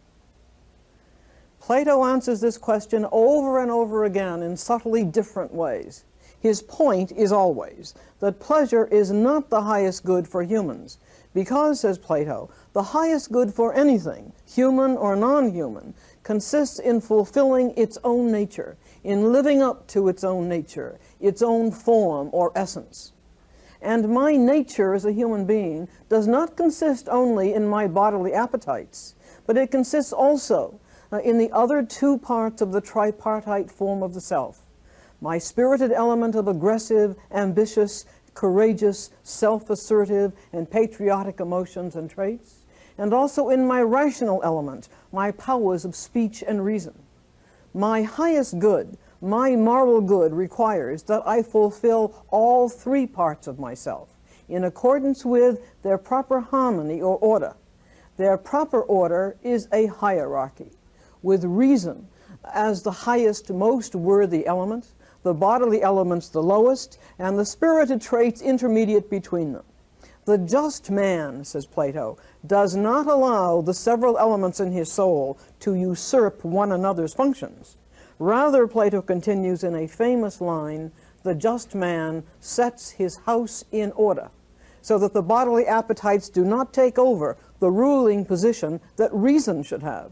Plato answers this question over and over again in subtly different ways. His point is always that pleasure is not the highest good for humans, because, says Plato, the highest good for anything, human or non-human, consists in fulfilling its own nature, in living up to its own nature, its own form or essence. And my nature as a human being does not consist only in my bodily appetites, but it consists also in the other two parts of the tripartite form of the self. My spirited element of aggressive, ambitious, courageous, self-assertive, and patriotic emotions and traits, and also in my rational element, my powers of speech and reason. My highest good, my moral good, requires that I fulfill all three parts of myself in accordance with their proper harmony or order. Their proper order is a hierarchy, with reason as the highest, most worthy element, the bodily elements the lowest, and the spirited traits intermediate between them. The just man, says Plato, does not allow the several elements in his soul to usurp one another's functions. Rather, Plato continues in a famous line, the just man sets his house in order, so that the bodily appetites do not take over the ruling position that reason should have.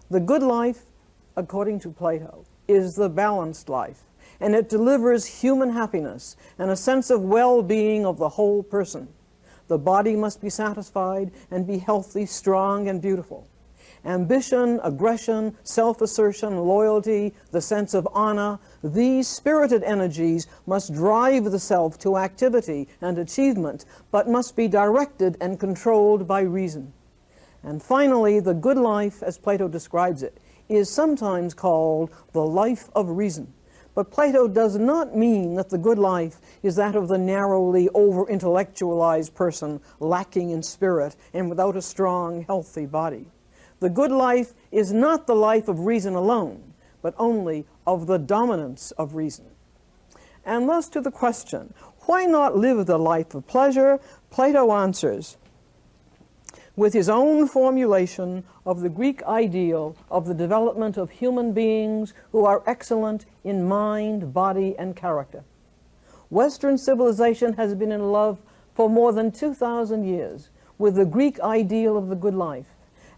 The good life, according to Plato, is the balanced life, and it delivers human happiness and a sense of well-being of the whole person. The body must be satisfied and be healthy, strong, and beautiful. Ambition, aggression, self-assertion, loyalty, the sense of honor, these spirited energies must drive the self to activity and achievement, but must be directed and controlled by reason. And finally, the good life, as Plato describes it, is sometimes called the life of reason. But Plato does not mean that the good life is that of the narrowly over-intellectualized person lacking in spirit and without a strong, healthy body. The good life is not the life of reason alone, but only of the dominance of reason. And thus to the question, why not live the life of pleasure? Plato answers with his own formulation of the Greek ideal of the development of human beings who are excellent in mind, body, and character. Western civilization has been in love for more than 2,000 years with the Greek ideal of the good life,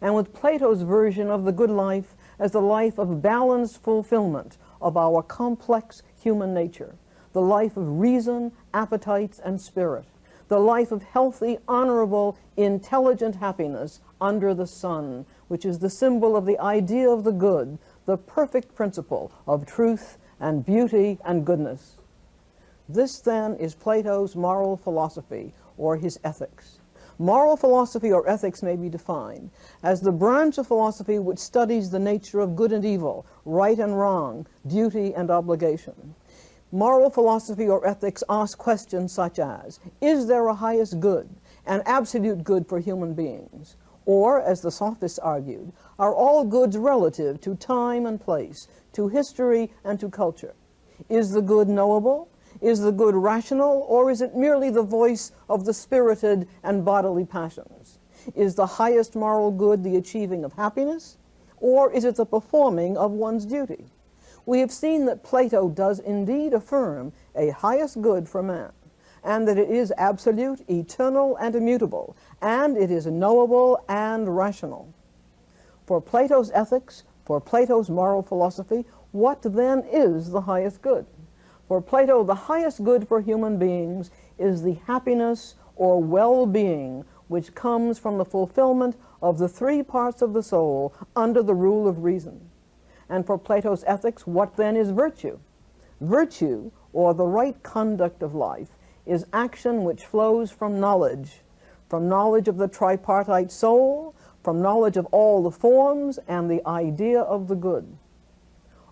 and with Plato's version of the good life as the life of balanced fulfillment of our complex human nature, the life of reason, appetites, and spirit, the life of healthy, honorable, intelligent happiness under the sun, which is the symbol of the idea of the good, the perfect principle of truth and beauty and goodness. This, then, is Plato's moral philosophy, or his ethics. Moral philosophy or ethics may be defined as the branch of philosophy which studies the nature of good and evil, right and wrong, duty and obligation. Moral philosophy or ethics ask questions such as, is there a highest good, an absolute good for human beings? Or, as the sophists argued, are all goods relative to time and place, to history and to culture? Is the good knowable? Is the good rational, or is it merely the voice of the spirited and bodily passions? Is the highest moral good the achieving of happiness, or is it the performing of one's duty? We have seen that Plato does indeed affirm a highest good for man, and that it is absolute, eternal, and immutable, and it is knowable and rational. For Plato's ethics, for Plato's moral philosophy, what then is the highest good? For Plato, the highest good for human beings is the happiness or well-being which comes from the fulfillment of the three parts of the soul under the rule of reason. And for Plato's ethics, what then is virtue? Virtue, or the right conduct of life, is action which flows from knowledge of the tripartite soul, from knowledge of all the forms, and the idea of the good.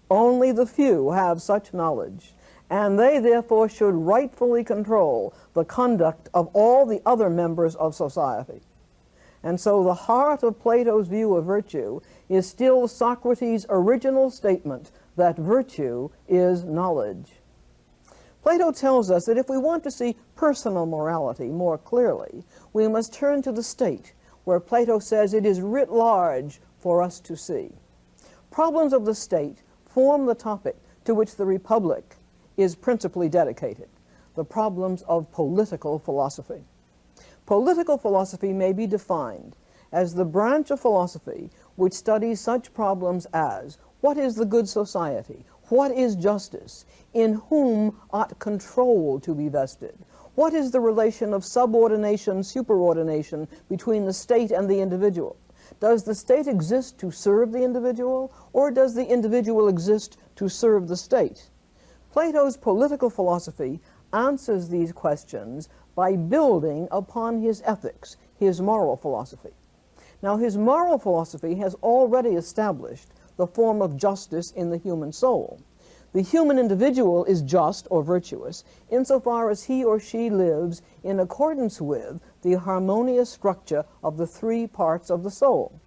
Only the few have such knowledge, and they therefore should rightfully control the conduct of all the other members of society. And so the heart of Plato's view of virtue is still Socrates' original statement that virtue is knowledge. Plato tells us that if we want to see personal morality more clearly, we must turn to the state, where Plato says it is writ large for us to see. Problems of the state form the topic to which the Republic is principally dedicated, the problems of political philosophy. Political philosophy may be defined as the branch of philosophy which studies such problems as what is the good society, what is justice, in whom ought control to be vested, what is the relation of subordination, superordination between the state and the individual. Does the state exist to serve the individual, or does the individual exist to serve the state? Plato's political philosophy answers these questions by building upon his ethics, his moral philosophy. Now, his moral philosophy has already established the form of justice in the human soul. The human individual is just or virtuous insofar as he or she lives in accordance with the harmonious structure of the three parts of the soul.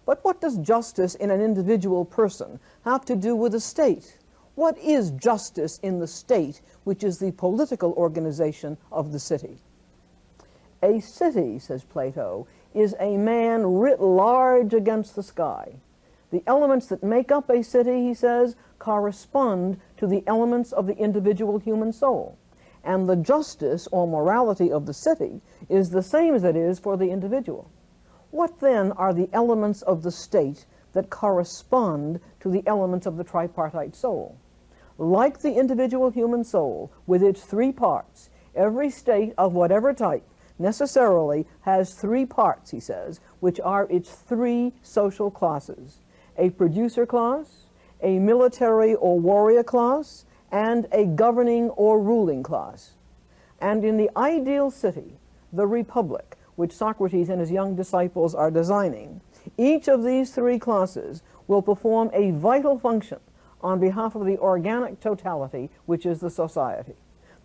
But what does justice in an individual person have to do with the state? What is justice in the state, which is the political organization of the city? A city, says Plato, is a man writ large against the sky. The elements that make up a city, he says, correspond to the elements of the individual human soul. And the justice or morality of the city is the same as it is for the individual. What then are the elements of the state that correspond to the elements of the tripartite soul? Like the individual human soul, with its three parts, every state of whatever type necessarily has three parts, he says, which are its three social classes: a producer class, a military or warrior class, and a governing or ruling class. And in the ideal city, the Republic, which Socrates and his young disciples are designing, each of these three classes will perform a vital function on behalf of the organic totality, which is the society.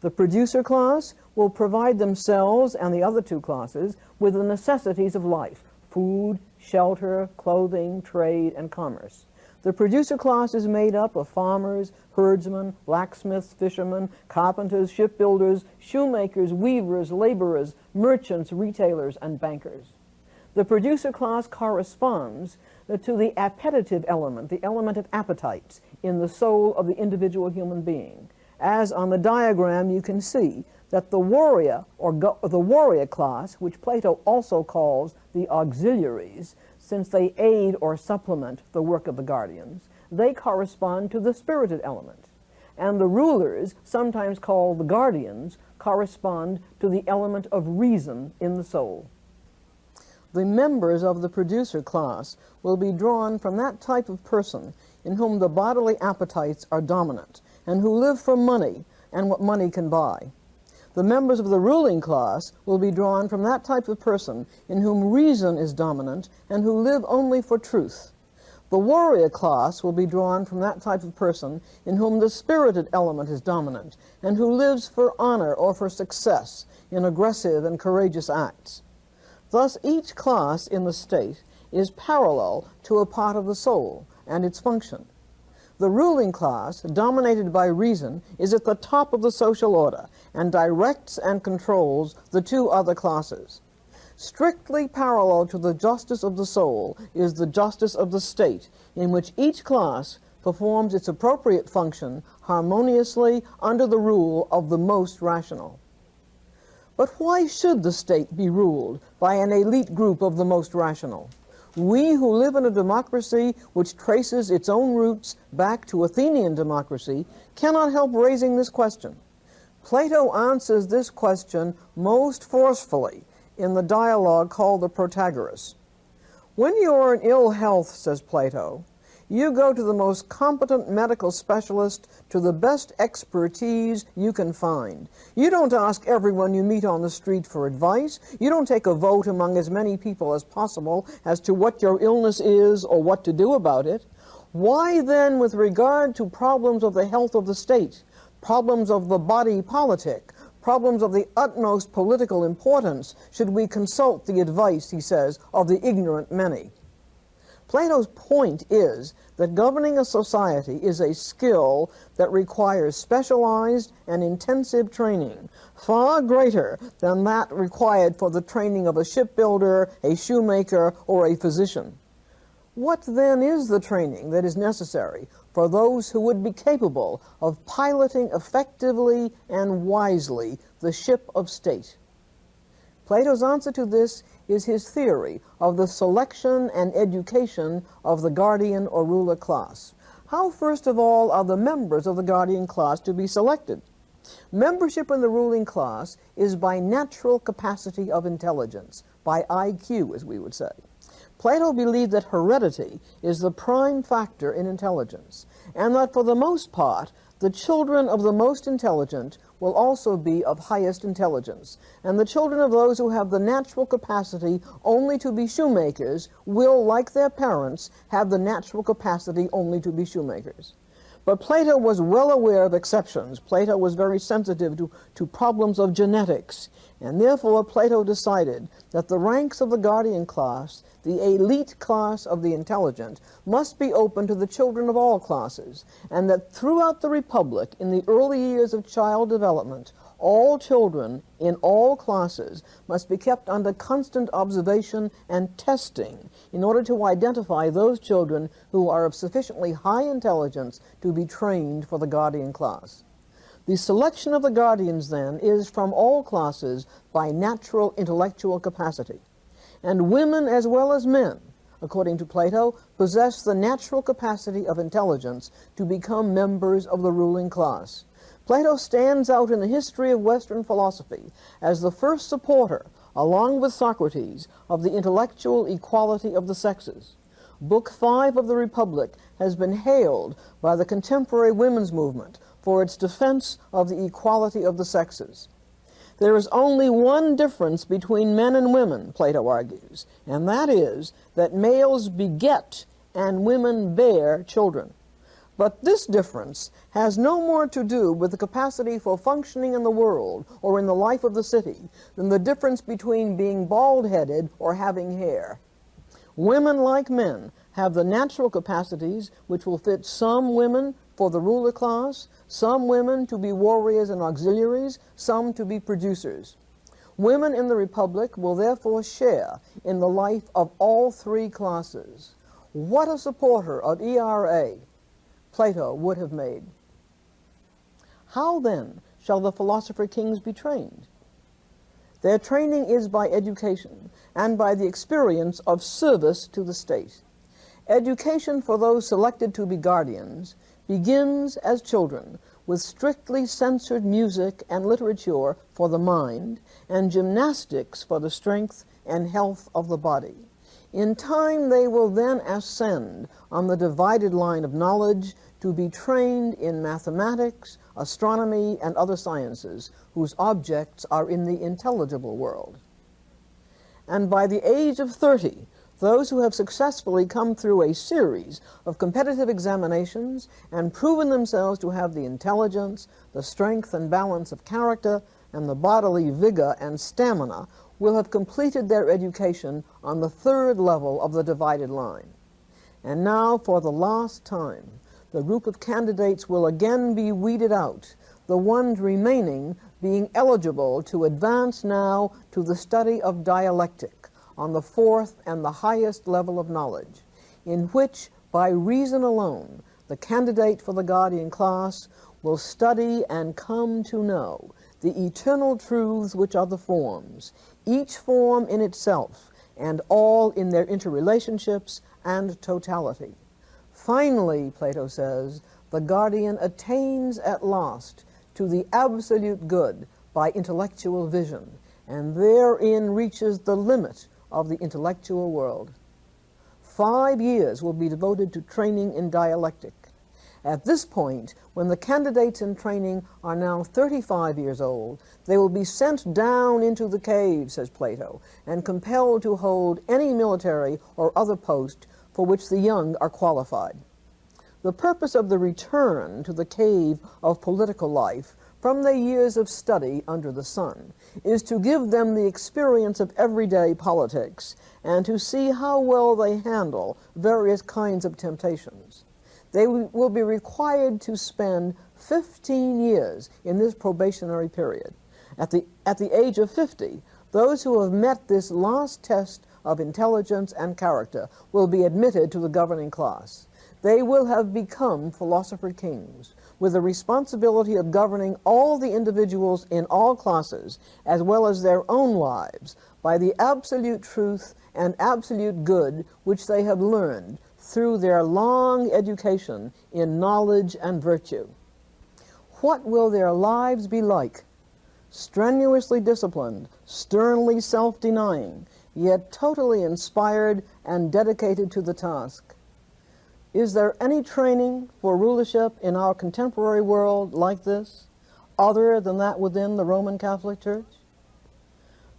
The producer class will provide themselves and the other two classes with the necessities of life: food, shelter, clothing, trade, and commerce. The producer class is made up of farmers, herdsmen, blacksmiths, fishermen, carpenters, shipbuilders, shoemakers, weavers, laborers, merchants, retailers, and bankers. The producer class corresponds to the appetitive element, the element of appetites in the soul of the individual human being. As on the diagram you can see that the warrior, or the warrior class, which Plato also calls the auxiliaries, since they aid or supplement the work of the guardians, they correspond to the spirited element. And the rulers, sometimes called the guardians, correspond to the element of reason in the soul. The members of the producer class will be drawn from that type of person in whom the bodily appetites are dominant, and who live for money and what money can buy. The members of the ruling class will be drawn from that type of person in whom reason is dominant and who live only for truth. The warrior class will be drawn from that type of person in whom the spirited element is dominant and who lives for honor or for success in aggressive and courageous acts. Thus, each class in the state is parallel to a part of the soul and its function. The ruling class, dominated by reason, is at the top of the social order and directs and controls the two other classes. Strictly parallel to the justice of the soul is the justice of the state, in which each class performs its appropriate function harmoniously under the rule of the most rational. But why should the state be ruled by an elite group of the most rational? We who live in a democracy which traces its own roots back to Athenian democracy cannot help raising this question. Plato answers this question most forcefully in the dialogue called the Protagoras. When you are in ill health, says Plato, you go to the most competent medical specialist, to the best expertise you can find. You don't ask everyone you meet on the street for advice. You don't take a vote among as many people as possible as to what your illness is or what to do about it. Why then, with regard to problems of the health of the state, problems of the body politic, problems of the utmost political importance, should we consult the advice, he says, of the ignorant many. Plato's point is that governing a society is a skill that requires specialized and intensive training, far greater than that required for the training of a shipbuilder, a shoemaker, or a physician. What then is the training that is necessary for those who would be capable of piloting effectively and wisely the ship of state? Plato's answer to this is his theory of the selection and education of the guardian or ruler class. How, first of all, are the members of the guardian class to be selected? Membership in the ruling class is by natural capacity of intelligence, by IQ, as we would say. Plato believed that heredity is the prime factor in intelligence, and that for the most part, the children of the most intelligent will also be of highest intelligence, and the children of those who have the natural capacity only to be shoemakers will, like their parents, have the natural capacity only to be shoemakers. But Plato was well aware of exceptions. Plato was very sensitive to problems of genetics, and therefore Plato decided that the ranks of the guardian class, the elite class of the intelligent, must be open to the children of all classes, and that throughout the Republic, in the early years of child development, all children in all classes must be kept under constant observation and testing in order to identify those children who are of sufficiently high intelligence to be trained for the guardian class. The selection of the guardians, then, is from all classes by natural intellectual capacity. And women as well as men, according to Plato, possess the natural capacity of intelligence to become members of the ruling class. Plato stands out in the history of Western philosophy as the first supporter, along with Socrates, of the intellectual equality of the sexes. Book 5 of the Republic has been hailed by the contemporary women's movement for its defense of the equality of the sexes. There is only one difference between men and women, Plato argues, and that is that males beget and women bear children. But this difference has no more to do with the capacity for functioning in the world or in the life of the city than the difference between being bald-headed or having hair. Women, like men, have the natural capacities which will fit some women for the ruler class, some women to be warriors and auxiliaries, some to be producers. Women in the Republic will therefore share in the life of all three classes. What a supporter of ERA Plato would have made. How then shall the philosopher kings be trained? Their training is by education and by the experience of service to the state. Education for those selected to be guardians begins as children with strictly censored music and literature for the mind and gymnastics for the strength and health of the body. In time they will then ascend on the divided line of knowledge to be trained in mathematics, astronomy, and other sciences whose objects are in the intelligible world. And by the age of 30, those who have successfully come through a series of competitive examinations and proven themselves to have the intelligence, the strength and balance of character, and the bodily vigor and stamina will have completed their education on the third level of the divided line. And now, for the last time, the group of candidates will again be weeded out, the ones remaining being eligible to advance now to the study of dialectic on the fourth and the highest level of knowledge, in which, by reason alone, the candidate for the guardian class will study and come to know the eternal truths which are the forms, each form in itself, and all in their interrelationships and totality. Finally, Plato says, the guardian attains at last to the absolute good by intellectual vision, and therein reaches the limit of the intellectual world. 5 years will be devoted to training in dialectic. At this point, when the candidates in training are now 35 years old, they will be sent down into the cave, says Plato, and compelled to hold any military or other post for which the young are qualified. The purpose of the return to the cave of political life from their years of study under the sun is to give them the experience of everyday politics and to see how well they handle various kinds of temptations. They will be required to spend 15 years in this probationary period. At the age of 50, those who have met this last test of intelligence and character will be admitted to the governing class. They will have become philosopher kings, with the responsibility of governing all the individuals in all classes, as well as their own lives, by the absolute truth and absolute good which they have learned through their long education in knowledge and virtue. What will their lives be like? Strenuously disciplined, sternly self-denying, yet totally inspired and dedicated to the task. Is there any training for rulership in our contemporary world like this, other than that within the Roman Catholic Church?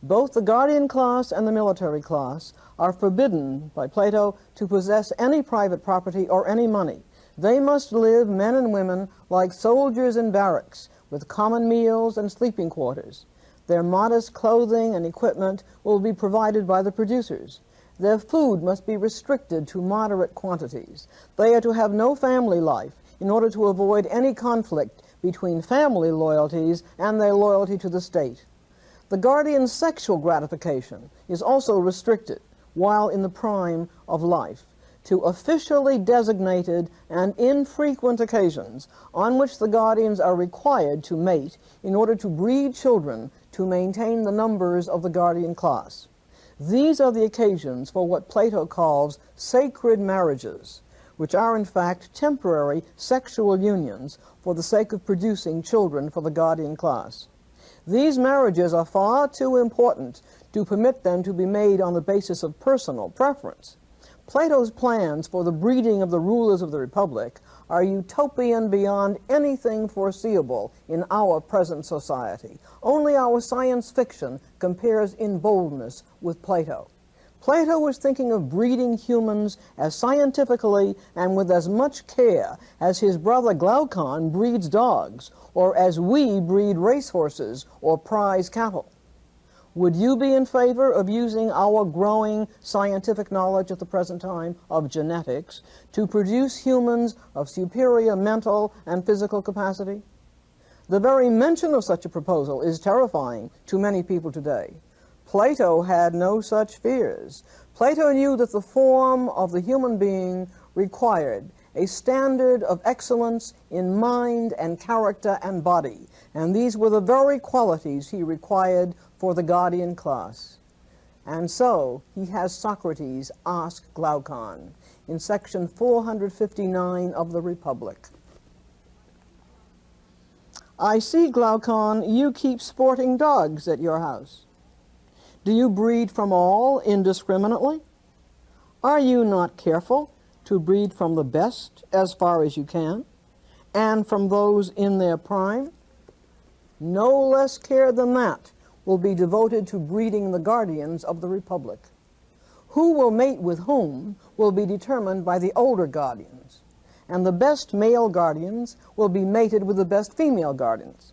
Both the guardian class and the military class are forbidden by Plato to possess any private property or any money. They must live, men and women, like soldiers in barracks, with common meals and sleeping quarters. Their modest clothing and equipment will be provided by the producers. Their food must be restricted to moderate quantities. They are to have no family life in order to avoid any conflict between family loyalties and their loyalty to the state. The guardian's sexual gratification is also restricted while in the prime of life to officially designated and infrequent occasions on which the guardians are required to mate in order to breed children to maintain the numbers of the guardian class. These are the occasions for what Plato calls sacred marriages, which are in fact temporary sexual unions for the sake of producing children for the guardian class. These marriages are far too important to permit them to be made on the basis of personal preference. Plato's plans for the breeding of the rulers of the Republic are utopian beyond anything foreseeable in our present society. Only our science fiction compares in boldness with Plato. Plato was thinking of breeding humans as scientifically and with as much care as his brother Glaucon breeds dogs, or as we breed racehorses or prize cattle. Would you be in favor of using our growing scientific knowledge at the present time of genetics to produce humans of superior mental and physical capacity? The very mention of such a proposal is terrifying to many people today. Plato had no such fears. Plato knew that the form of the human being required a standard of excellence in mind and character and body, and these were the very qualities he required for the guardian class. And so he has Socrates ask Glaucon in section 459 of the Republic. I see, Glaucon, you keep sporting dogs at your house. Do you breed from all indiscriminately? Are you not careful to breed from the best as far as you can, and from those in their prime? No less care than that will be devoted to breeding the guardians of the Republic. Who will mate with whom will be determined by the older guardians, and the best male guardians will be mated with the best female guardians.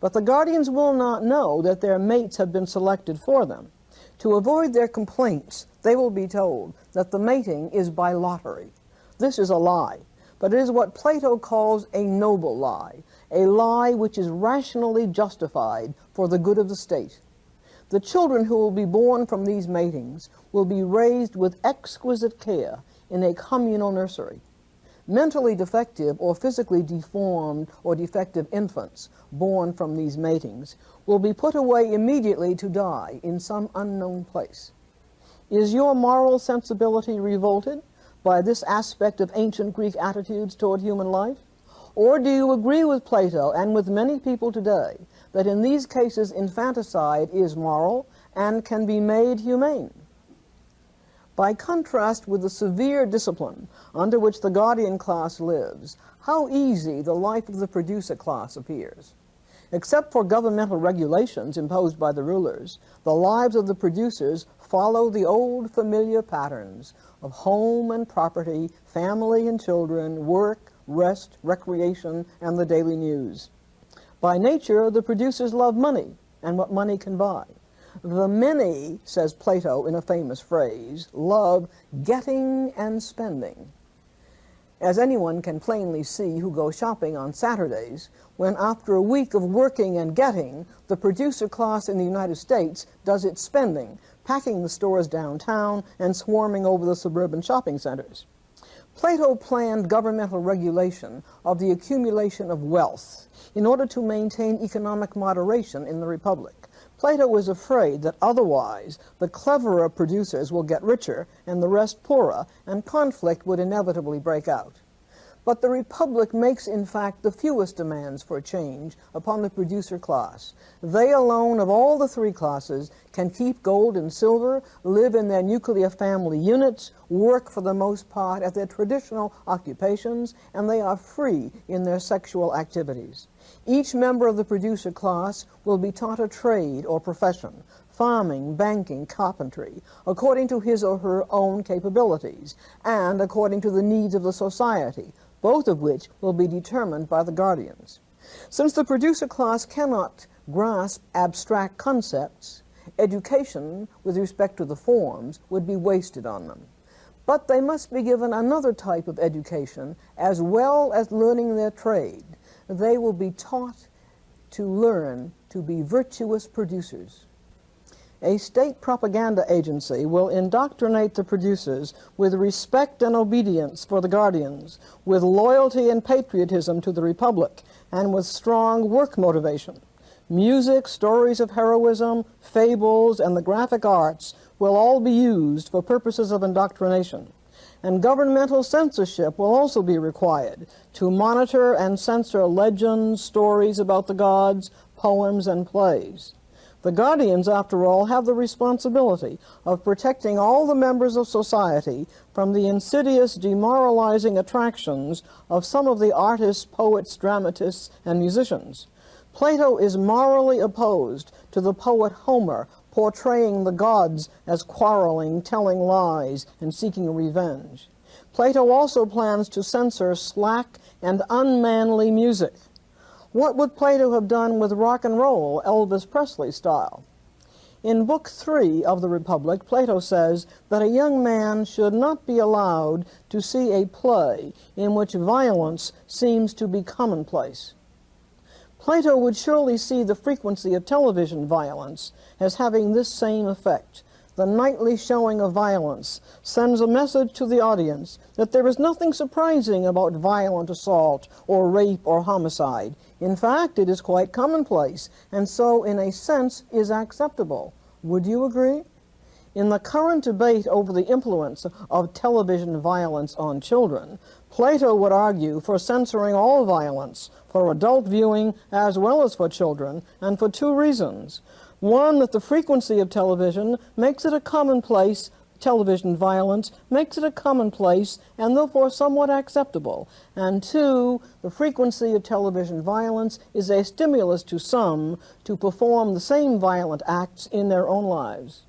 But the guardians will not know that their mates have been selected for them. To avoid their complaints, they will be told that the mating is by lottery. This is a lie, but it is what Plato calls a noble lie, a lie which is rationally justified for the good of the state. The children who will be born from these matings will be raised with exquisite care in a communal nursery. Mentally defective or physically deformed or defective infants born from these matings will be put away immediately to die in some unknown place. Is your moral sensibility revolted by this aspect of ancient Greek attitudes toward human life? Or do you agree with Plato and with many people today that in these cases infanticide is moral and can be made humane? By contrast with the severe discipline under which the guardian class lives, how easy the life of the producer class appears. Except for governmental regulations imposed by the rulers, the lives of the producers follow the old familiar patterns. of home and property, family and children, work, rest, recreation, and the daily news. By nature, the producers love money and what money can buy. The many, says Plato in a famous phrase, love getting and spending. As anyone can plainly see who goes shopping on Saturdays, when after a week of working and getting, the producer class in the United States does its spending, packing the stores downtown and swarming over the suburban shopping centers. Plato planned governmental regulation of the accumulation of wealth in order to maintain economic moderation in the Republic. Plato was afraid that otherwise the cleverer producers will get richer and the rest poorer, and conflict would inevitably break out. But the Republic makes, in fact, the fewest demands for change upon the producer class. They alone, of all the three classes, can keep gold and silver, live in their nuclear family units, work for the most part at their traditional occupations, and they are free in their sexual activities. Each member of the producer class will be taught a trade or profession, farming, banking, carpentry, according to his or her own capabilities, and according to the needs of the society, both of which will be determined by the guardians. Since the producer class cannot grasp abstract concepts, education with respect to the forms would be wasted on them. But they must be given another type of education as well as learning their trade. They will be taught to learn to be virtuous producers. A state propaganda agency will indoctrinate the producers with respect and obedience for the guardians, with loyalty and patriotism to the Republic, and with strong work motivation. Music, stories of heroism, fables, and the graphic arts will all be used for purposes of indoctrination. And governmental censorship will also be required to monitor and censor legends, stories about the gods, poems, and plays. The guardians, after all, have the responsibility of protecting all the members of society from the insidious, demoralizing attractions of some of the artists, poets, dramatists, and musicians. Plato is morally opposed to the poet Homer, portraying the gods as quarreling, telling lies, and seeking revenge. Plato also plans to censor slack and unmanly music. What would Plato have done with rock and roll, Elvis Presley style? In Book 3 of the Republic, Plato says that a young man should not be allowed to see a play in which violence seems to be commonplace. Plato would surely see the frequency of television violence as having this same effect. The nightly showing of violence sends a message to the audience that there is nothing surprising about violent assault or rape or homicide. In fact, it is quite commonplace, and so, in a sense, is acceptable. Would you agree? In the current debate over the influence of television violence on children, Plato would argue for censoring all violence, for adult viewing as well as for children, and for two reasons. One, that the frequency of television makes it a commonplace, television violence makes it a commonplace and therefore somewhat acceptable. And two, the frequency of television violence is a stimulus to some to perform the same violent acts in their own lives.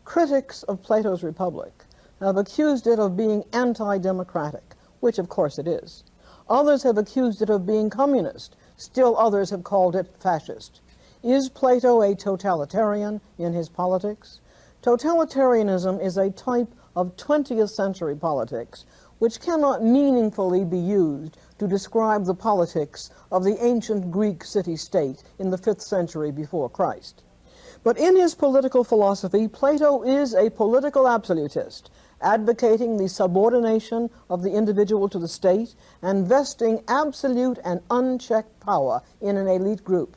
Critics of Plato's Republic have accused it of being anti-democratic, which of course it is. Others have accused it of being communist. Still others have called it fascist. Is Plato a totalitarian in his politics? Totalitarianism is a type of 20th century politics which cannot meaningfully be used to describe the politics of the ancient Greek city-state in the 5th century before Christ. But in his political philosophy, Plato is a political absolutist, advocating the subordination of the individual to the state and vesting absolute and unchecked power in an elite group.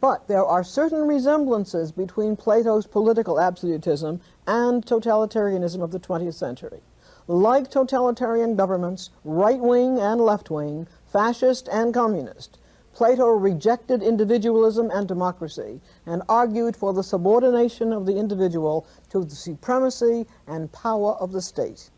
But there are certain resemblances between Plato's political absolutism and totalitarianism of the 20th century. Like totalitarian governments, right-wing and left-wing, fascist and communist, Plato rejected individualism and democracy and argued for the subordination of the individual to the supremacy and power of the state.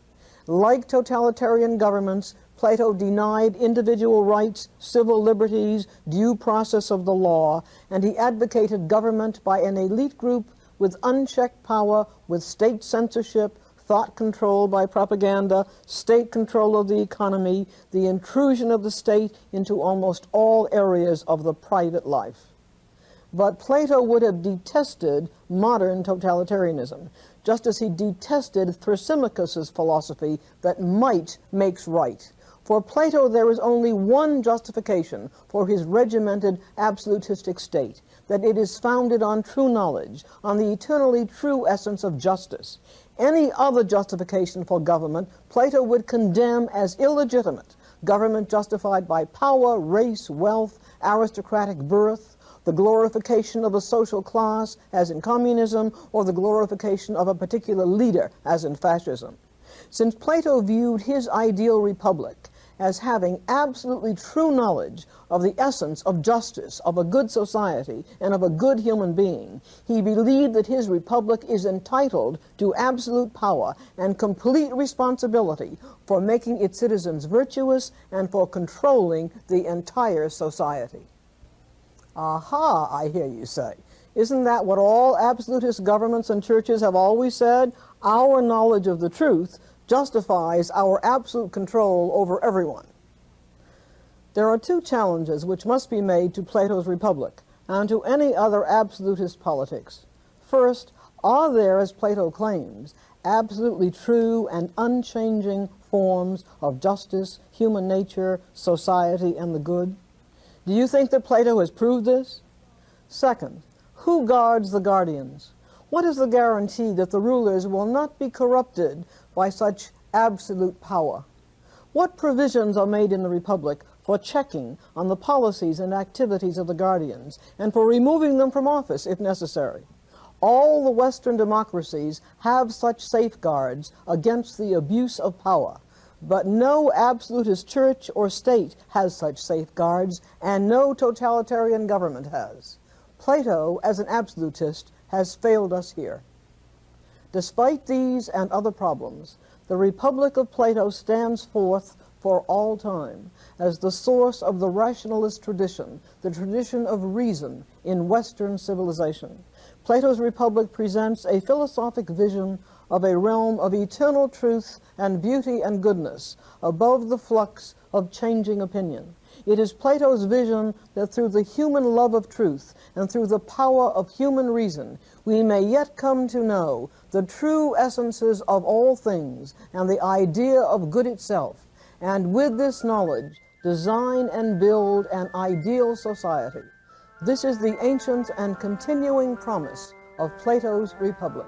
Like totalitarian governments, Plato denied individual rights, civil liberties, due process of the law, and he advocated government by an elite group with unchecked power, with state censorship, thought control by propaganda, state control of the economy, the intrusion of the state into almost all areas of the private life. But Plato would have detested modern totalitarianism, just as he detested Thrasymachus's philosophy that might makes right. For Plato, there is only one justification for his regimented absolutistic state, that it is founded on true knowledge, on the eternally true essence of justice. Any other justification for government, Plato would condemn as illegitimate. Government justified by power, race, wealth, aristocratic birth, the glorification of a social class, as in communism, or the glorification of a particular leader, as in fascism. Since Plato viewed his ideal republic as having absolutely true knowledge of the essence of justice, of a good society, and of a good human being, he believed that his republic is entitled to absolute power and complete responsibility for making its citizens virtuous and for controlling the entire society. Aha, I hear you say. Isn't that what all absolutist governments and churches have always said? Our knowledge of the truth justifies our absolute control over everyone. There are two challenges which must be made to Plato's Republic and to any other absolutist politics. First, are there, as Plato claims, absolutely true and unchanging forms of justice, human nature, society, and the good? Do you think that Plato has proved this? Second, who guards the guardians? What is the guarantee that the rulers will not be corrupted by such absolute power? What provisions are made in the Republic for checking on the policies and activities of the guardians and for removing them from office if necessary? All the Western democracies have such safeguards against the abuse of power, but no absolutist church or state has such safeguards, and no totalitarian government has. Plato, as an absolutist, has failed us here. Despite these and other problems, the Republic of Plato stands forth for all time as the source of the rationalist tradition, the tradition of reason in Western civilization. Plato's Republic presents a philosophic vision of a realm of eternal truth and beauty and goodness above the flux of changing opinion. It is Plato's vision that through the human love of truth and through the power of human reason, we may yet come to know the true essences of all things and the idea of good itself, and with this knowledge, design and build an ideal society. This is the ancient and continuing promise of Plato's Republic.